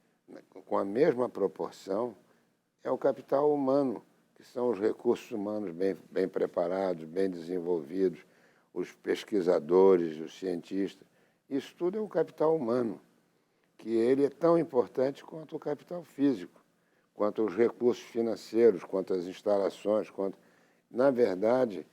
com a mesma proporção, é o capital humano, que são os recursos humanos bem preparados, bem desenvolvidos, os pesquisadores, os cientistas. Isso tudo é o capital humano, que ele é tão importante quanto o capital físico, quanto os recursos financeiros, quanto as instalações, Na verdade,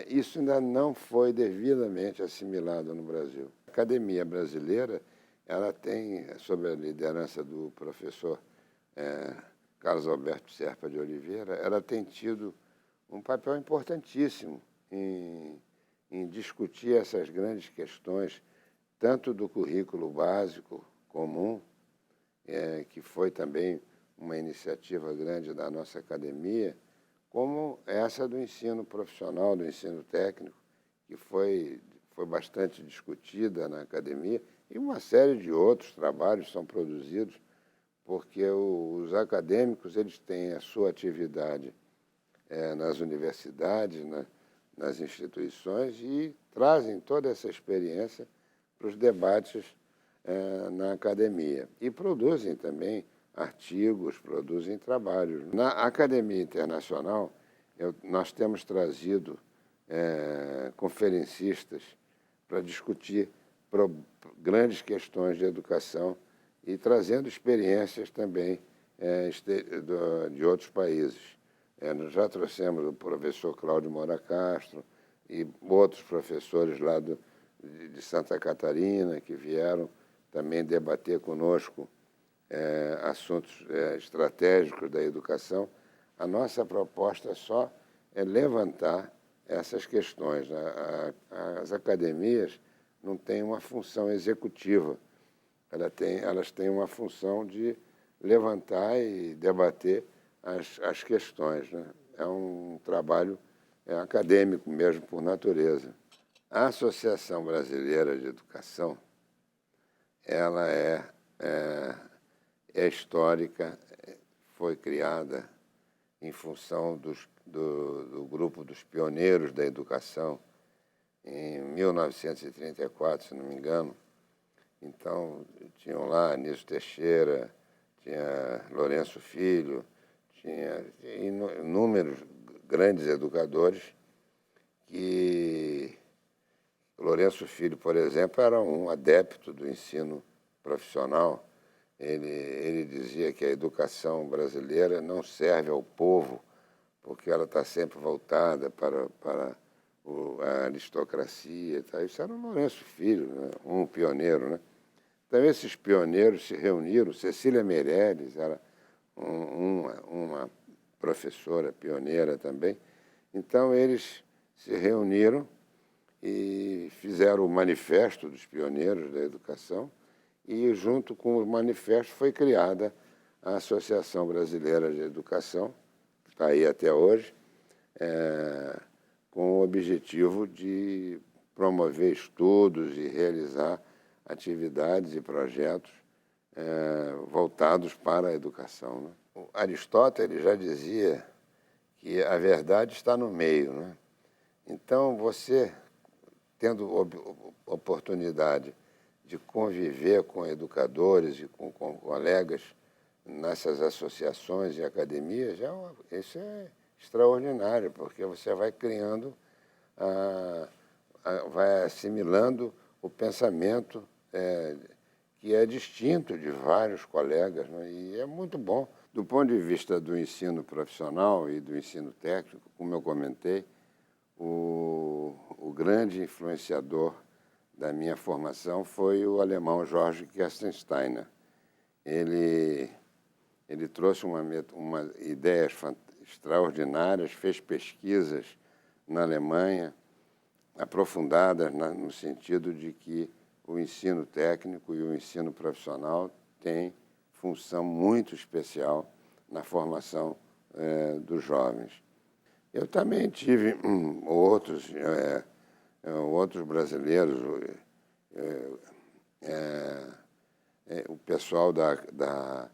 isso ainda não foi devidamente assimilado no Brasil. A academia brasileira, ela tem, sob a liderança do professor Carlos Alberto Serpa de Oliveira, ela tem tido um papel importantíssimo em discutir essas grandes questões, tanto do currículo básico comum, que foi também uma iniciativa grande da nossa academia, como essa do ensino profissional, do ensino técnico, que foi bastante discutida na academia, e uma série de outros trabalhos são produzidos, porque os acadêmicos eles têm a sua atividade nas universidades, nas instituições, e trazem toda essa experiência para os debates na academia. E produzem também artigos, produzem trabalhos. Na Academia Internacional, nós temos trazido conferencistas para discutir grandes questões de educação e trazendo experiências também de outros países. Nós já trouxemos o professor Cláudio Moura Castro e outros professores lá de Santa Catarina que vieram também debater conosco assuntos estratégicos da educação. A nossa proposta só é levantar essas questões. As academias não têm uma função executiva, elas têm uma função de levantar e debater as questões, né? É um trabalho acadêmico mesmo, por natureza. A Associação Brasileira de Educação, ela é histórica, foi criada em função do grupo dos pioneiros da educação, em 1934, se não me engano. Então, tinham lá Anísio Teixeira, tinha Lourenço Filho, tinha inúmeros grandes educadores que... Lourenço Filho, por exemplo, era um adepto do ensino profissional. Ele dizia que a educação brasileira não serve ao povo, porque ela está sempre voltada para a aristocracia. Tá? Isso era o Lourenço Filho, né? Um pioneiro, né? Então, esses pioneiros se reuniram. Cecília Meirelles era uma professora pioneira também. Então, eles se reuniram e fizeram o Manifesto dos Pioneiros da Educação, e, junto com o manifesto, foi criada a Associação Brasileira de Educação, que está aí até hoje, com o objetivo de promover estudos e realizar atividades e projetos voltados para a educação, né? O Aristóteles já dizia que a verdade está no meio, né? Então, você, tendo oportunidade de conviver com educadores e com colegas nessas associações e academias, isso é extraordinário, porque você vai criando, vai assimilando o pensamento que é distinto de vários colegas, né? E é muito bom. Do ponto de vista do ensino profissional e do ensino técnico, como eu comentei, o grande influenciador da minha formação foi o alemão Georg Gerstensteiner. Ele trouxe ideias extraordinárias, fez pesquisas na Alemanha, aprofundadas no sentido de que o ensino técnico e o ensino profissional têm função muito especial na formação dos jovens. Eu também tive outros brasileiros, o pessoal da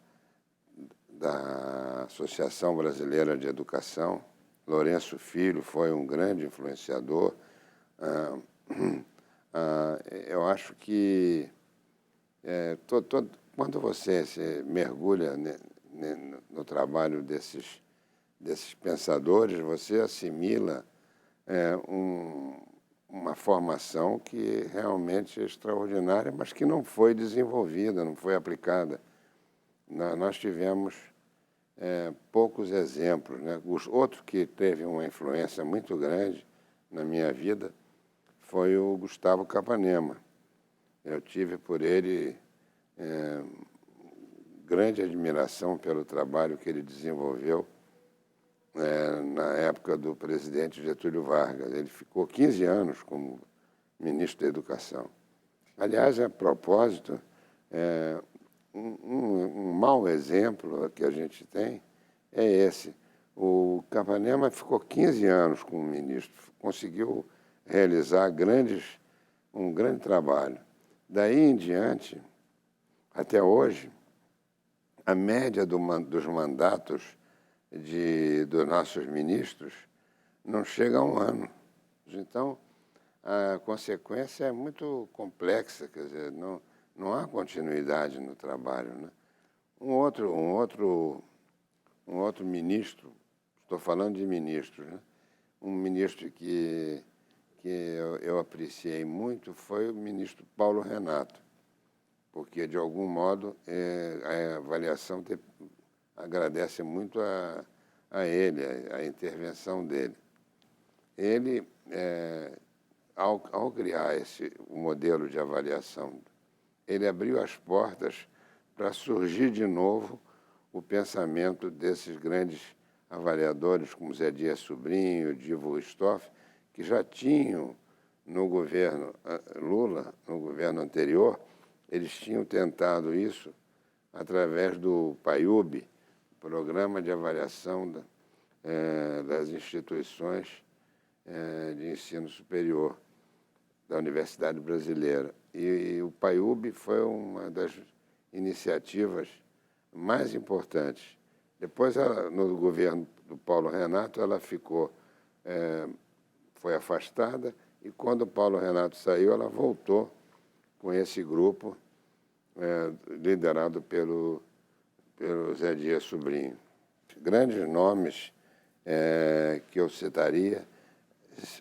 Associação Brasileira de Educação. Lourenço Filho foi um grande influenciador. Eu acho que quando você se mergulha no trabalho desses pensadores, você assimila uma formação que realmente é extraordinária, mas que não foi desenvolvida, não foi aplicada. Nós tivemos poucos exemplos, né? Outro que teve uma influência muito grande na minha vida foi o Gustavo Capanema. Eu tive por ele grande admiração pelo trabalho que ele desenvolveu na época do presidente Getúlio Vargas. Ele ficou 15 anos como ministro da Educação. Aliás, a propósito, um mau exemplo que a gente tem é esse. O Capanema ficou 15 anos como ministro, conseguiu realizar um grande trabalho. Daí em diante, até hoje, a média dos mandatos dos nossos ministros não chega a um ano. Então, a consequência é muito complexa, quer dizer, não há continuidade no trabalho, né? Um outro ministro, estou falando de ministros, né? Um ministro que eu apreciei muito foi o ministro Paulo Renato, porque, de algum modo, a avaliação agradece muito a ele, a intervenção dele. Ele, ao criar o modelo de avaliação, ele abriu as portas para surgir de novo o pensamento desses grandes avaliadores, como Zé Dias Sobrinho, Divo Stoff, que já tinham no governo Lula, no governo anterior, eles tinham tentado isso através do PAIUB, Programa de Avaliação das Instituições de Ensino Superior da Universidade Brasileira. E o PAIUB foi uma das iniciativas mais importantes. Depois, no governo do Paulo Renato, ela foi afastada, e quando o Paulo Renato saiu, ela voltou com esse grupo liderado pelo Zé Dias Sobrinho. Grandes nomes que eu citaria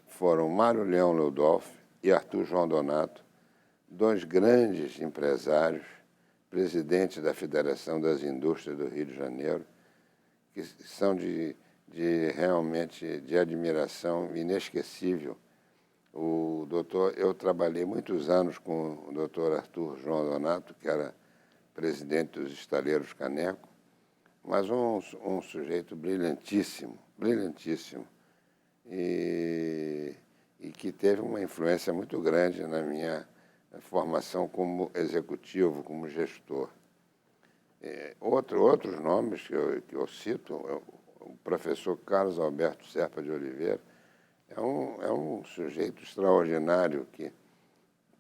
foram Mário Leão Leudolf e Arthur João Donato, dois grandes empresários, presidentes da Federação das Indústrias do Rio de Janeiro, que são realmente de admiração inesquecível Eu trabalhei muitos anos com o doutor Arthur João Donato, que era presidente dos Estaleiros Caneco, mas um sujeito brilhantíssimo, brilhantíssimo, e que teve uma influência muito grande na minha formação como executivo, como gestor. Outros nomes que eu cito, o professor Carlos Alberto Serpa de Oliveira, é um sujeito extraordinário que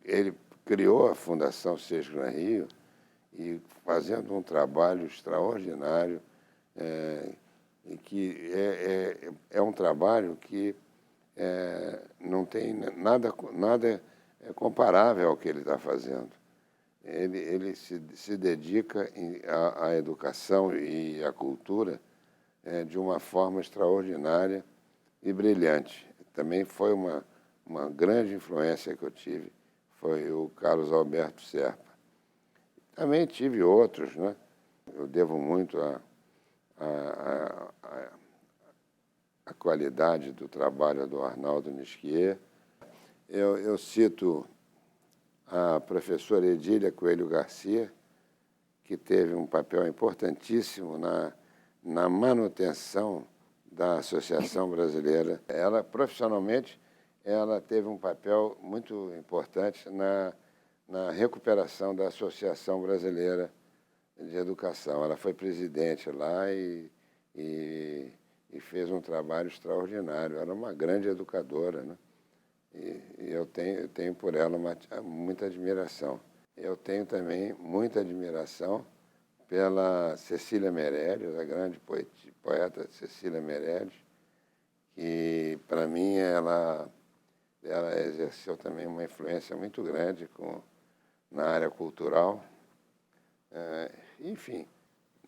ele criou a Fundação Sesc Gran Rio e fazendo um trabalho extraordinário, e que é um trabalho que não tem nada comparável ao que ele está fazendo. Ele se dedica à educação e à cultura de uma forma extraordinária e brilhante. Também foi uma grande influência que eu tive, foi o Carlos Alberto Serpa. Também tive outros, né? Eu devo muito a qualidade do trabalho do Arnaldo Nisquier. Eu cito a professora Edília Coelho Garcia, que teve um papel importantíssimo na manutenção da Associação Brasileira. Ela, profissionalmente, ela teve um papel muito importante na recuperação da Associação Brasileira de Educação. Ela foi presidente lá e fez um trabalho extraordinário. Era uma grande educadora, né? E eu tenho por ela muita admiração. Eu tenho também muita admiração pela Cecília Meirelles, a grande poeta Cecília Meirelles, que, para mim, ela exerceu também uma influência muito grande na área cultural. Enfim,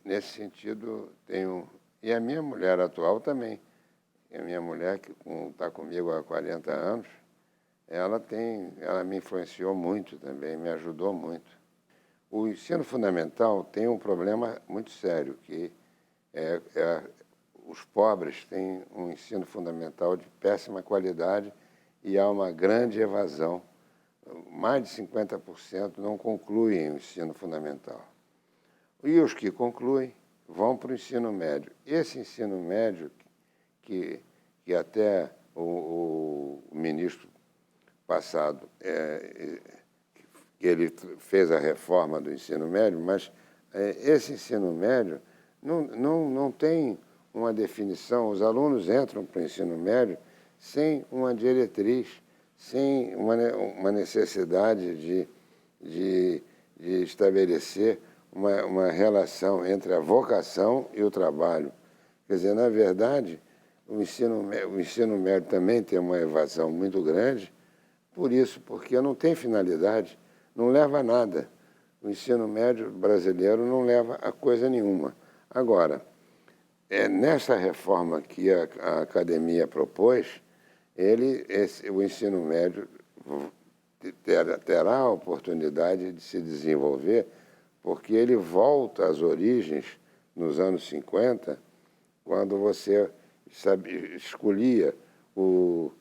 nesse sentido, tenho... E a minha mulher atual também. A minha mulher, que está comigo há 40 anos, ela me influenciou muito também, me ajudou muito. O ensino fundamental tem um problema muito sério, que os pobres têm um ensino fundamental de péssima qualidade e há uma grande evasão. Mais de 50% não concluem o ensino fundamental. E os que concluem vão para o ensino médio. Esse ensino médio, que até o ministro passado, ele fez a reforma do ensino médio, mas esse ensino médio não tem uma definição. Os alunos entram para o ensino médio sem uma diretriz, sem uma necessidade de estabelecer uma relação entre a vocação e o trabalho. Quer dizer, na verdade, o ensino médio também tem uma evasão muito grande, porque não tem finalidade, não leva a nada. O ensino médio brasileiro não leva a coisa nenhuma. Agora, nessa reforma que a academia propôs, o ensino médio terá a oportunidade de se desenvolver, porque ele volta às origens nos anos 50, quando você escolhia o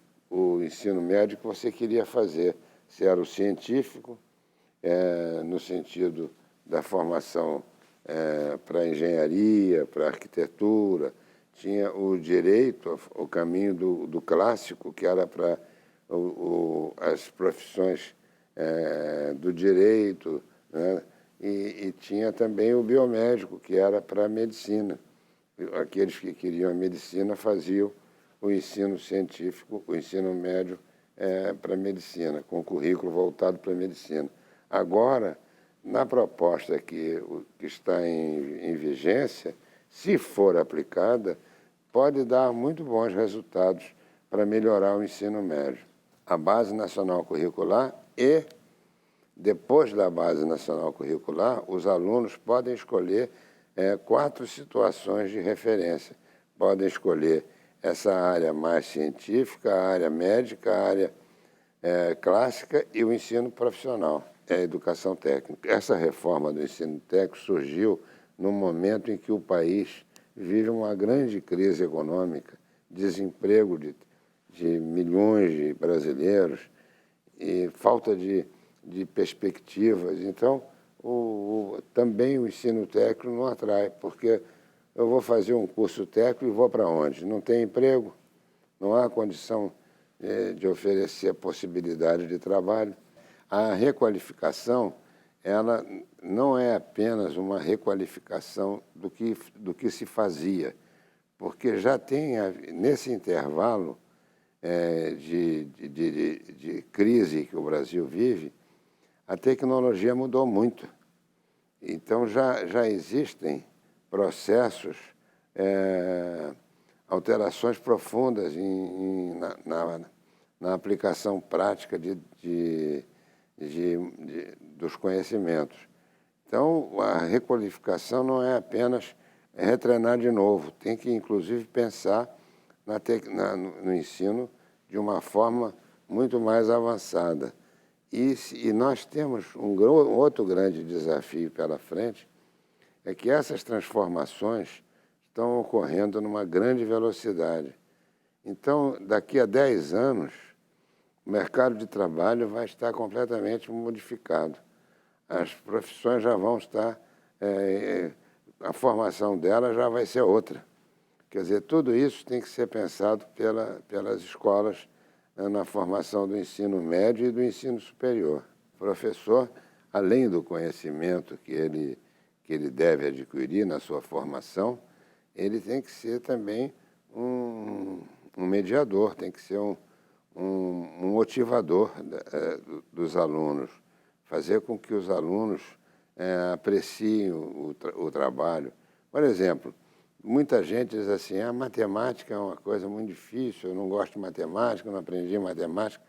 ensino médio que você queria fazer. Se era o científico, no sentido da formação para engenharia, para arquitetura, tinha o direito, o caminho do clássico, que era para as profissões do direito, né? E tinha também o biomédico, que era para a medicina. Aqueles que queriam a medicina faziam o ensino científico, o ensino médio para a medicina, com currículo voltado para a medicina. Agora, na proposta que está em vigência, se for aplicada, pode dar muito bons resultados para melhorar o ensino médio. A Base Nacional Curricular e, depois da Base Nacional Curricular, os alunos podem escolher 4 situações de referência. Podem escolher essa área mais científica, a área médica, a área clássica e o ensino profissional, a educação técnica. Essa reforma do ensino técnico surgiu no momento em que o país vive uma grande crise econômica, desemprego de milhões de brasileiros e falta de perspectivas. Então, também o ensino técnico não atrai, porque eu vou fazer um curso técnico e vou para onde? Não tem emprego, não há condição de oferecer a possibilidade de trabalho. A requalificação, ela não é apenas uma requalificação do que se fazia, porque já tem, nesse intervalo de crise que o Brasil vive, a tecnologia mudou muito. Então, já existem processos, alterações profundas na aplicação prática dos conhecimentos. Então, a requalificação não é apenas retreinar de novo, tem que, inclusive, pensar no ensino de uma forma muito mais avançada. E nós temos outro grande desafio pela frente, é que essas transformações estão ocorrendo numa grande velocidade. Então, daqui a 10 anos, o mercado de trabalho vai estar completamente modificado. As profissões já vão estar, a formação delas já vai ser outra. Quer dizer, tudo isso tem que ser pensado pelas escolas na formação do ensino médio e do ensino superior. O professor, além do conhecimento que ele deve adquirir na sua formação, ele tem que ser também um mediador, tem que ser um motivador dos alunos, fazer com que os alunos apreciem o trabalho. Por exemplo, muita gente diz assim, a matemática é uma coisa muito difícil, eu não gosto de matemática, eu não aprendi matemática.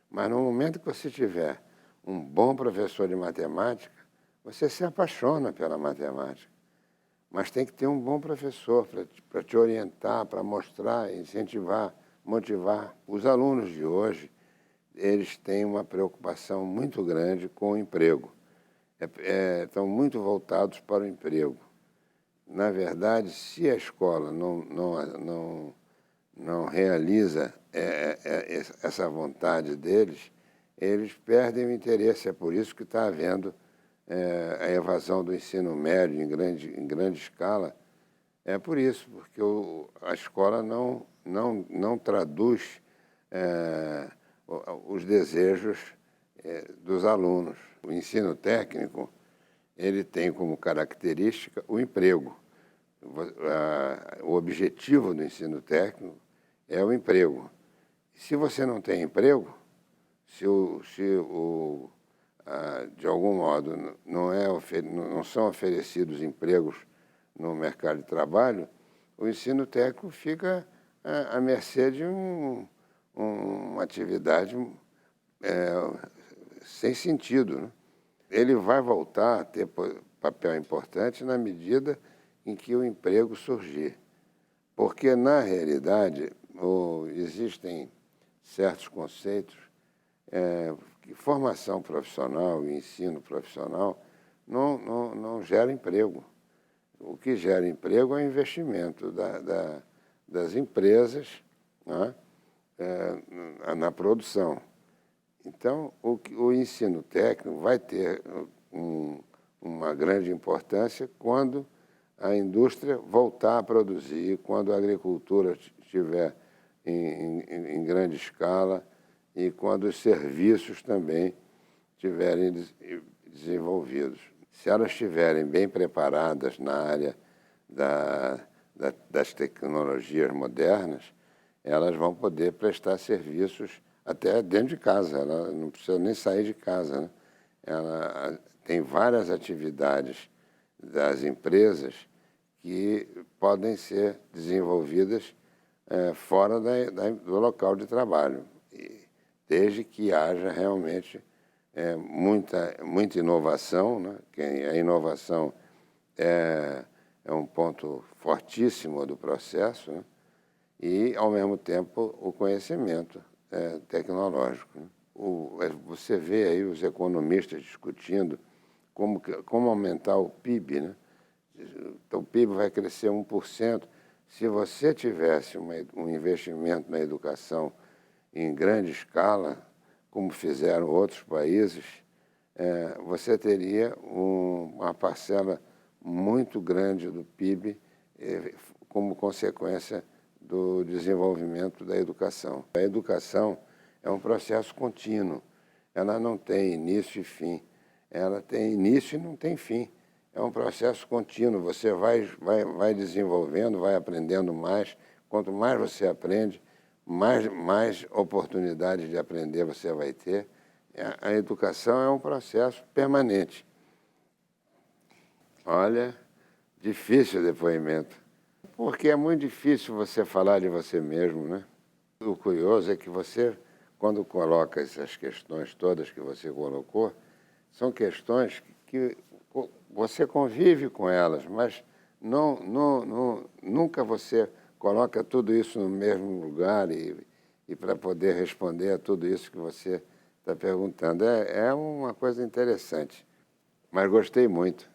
Mas no momento que você tiver um bom professor de matemática, você se apaixona pela matemática. Mas tem que ter um bom professor para te orientar, para mostrar, incentivar, motivar. Os alunos de hoje, eles têm uma preocupação muito grande com o emprego. Estão muito voltados para o emprego. Na verdade, se a escola não realiza essa vontade deles, eles perdem o interesse. É por isso que está havendo a evasão do ensino médio em grande escala. É por isso, porque a escola não traduz os desejos dos alunos. O ensino técnico, ele tem como característica o emprego. O objetivo do ensino técnico é o emprego. Se você não tem emprego, de algum modo não são oferecidos empregos no mercado de trabalho, o ensino técnico fica à mercê de uma atividade sem sentido, né? Ele vai voltar a ter papel importante na medida em que o emprego surgir. Porque, na realidade, existem certos conceitos que formação profissional e ensino profissional não gera emprego. O que gera emprego é o investimento das empresas, né, na produção. Então, o ensino técnico vai ter uma grande importância quando a indústria voltar a produzir, quando a agricultura estiver em grande escala e quando os serviços também estiverem desenvolvidos. Se elas estiverem bem preparadas na área das tecnologias modernas, elas vão poder prestar serviços até dentro de casa, ela não precisa nem sair de casa, né? Ela tem várias atividades das empresas que podem ser desenvolvidas fora do local de trabalho, desde que haja realmente muita inovação, né? Que a inovação é um ponto fortíssimo do processo, né? E, ao mesmo tempo, o conhecimento tecnológico, né? Você vê aí os economistas discutindo como aumentar o PIB, né? Então, o PIB vai crescer 1%. Se você tivesse um investimento na educação em grande escala, como fizeram outros países, você teria uma parcela muito grande do PIB como consequência do desenvolvimento da educação. A educação é um processo contínuo, ela não tem início e fim, ela tem início e não tem fim. É um processo contínuo, você vai desenvolvendo, vai aprendendo mais. Quanto mais você aprende, mais oportunidades de aprender você vai ter. A educação é um processo permanente. Olha, difícil o depoimento, porque é muito difícil você falar de você mesmo, né? O curioso é que você, quando coloca essas questões todas que você colocou, são questões que você convive com elas, mas nunca você coloca tudo isso no mesmo lugar e para poder responder a tudo isso que você está perguntando. É uma coisa interessante, mas gostei muito.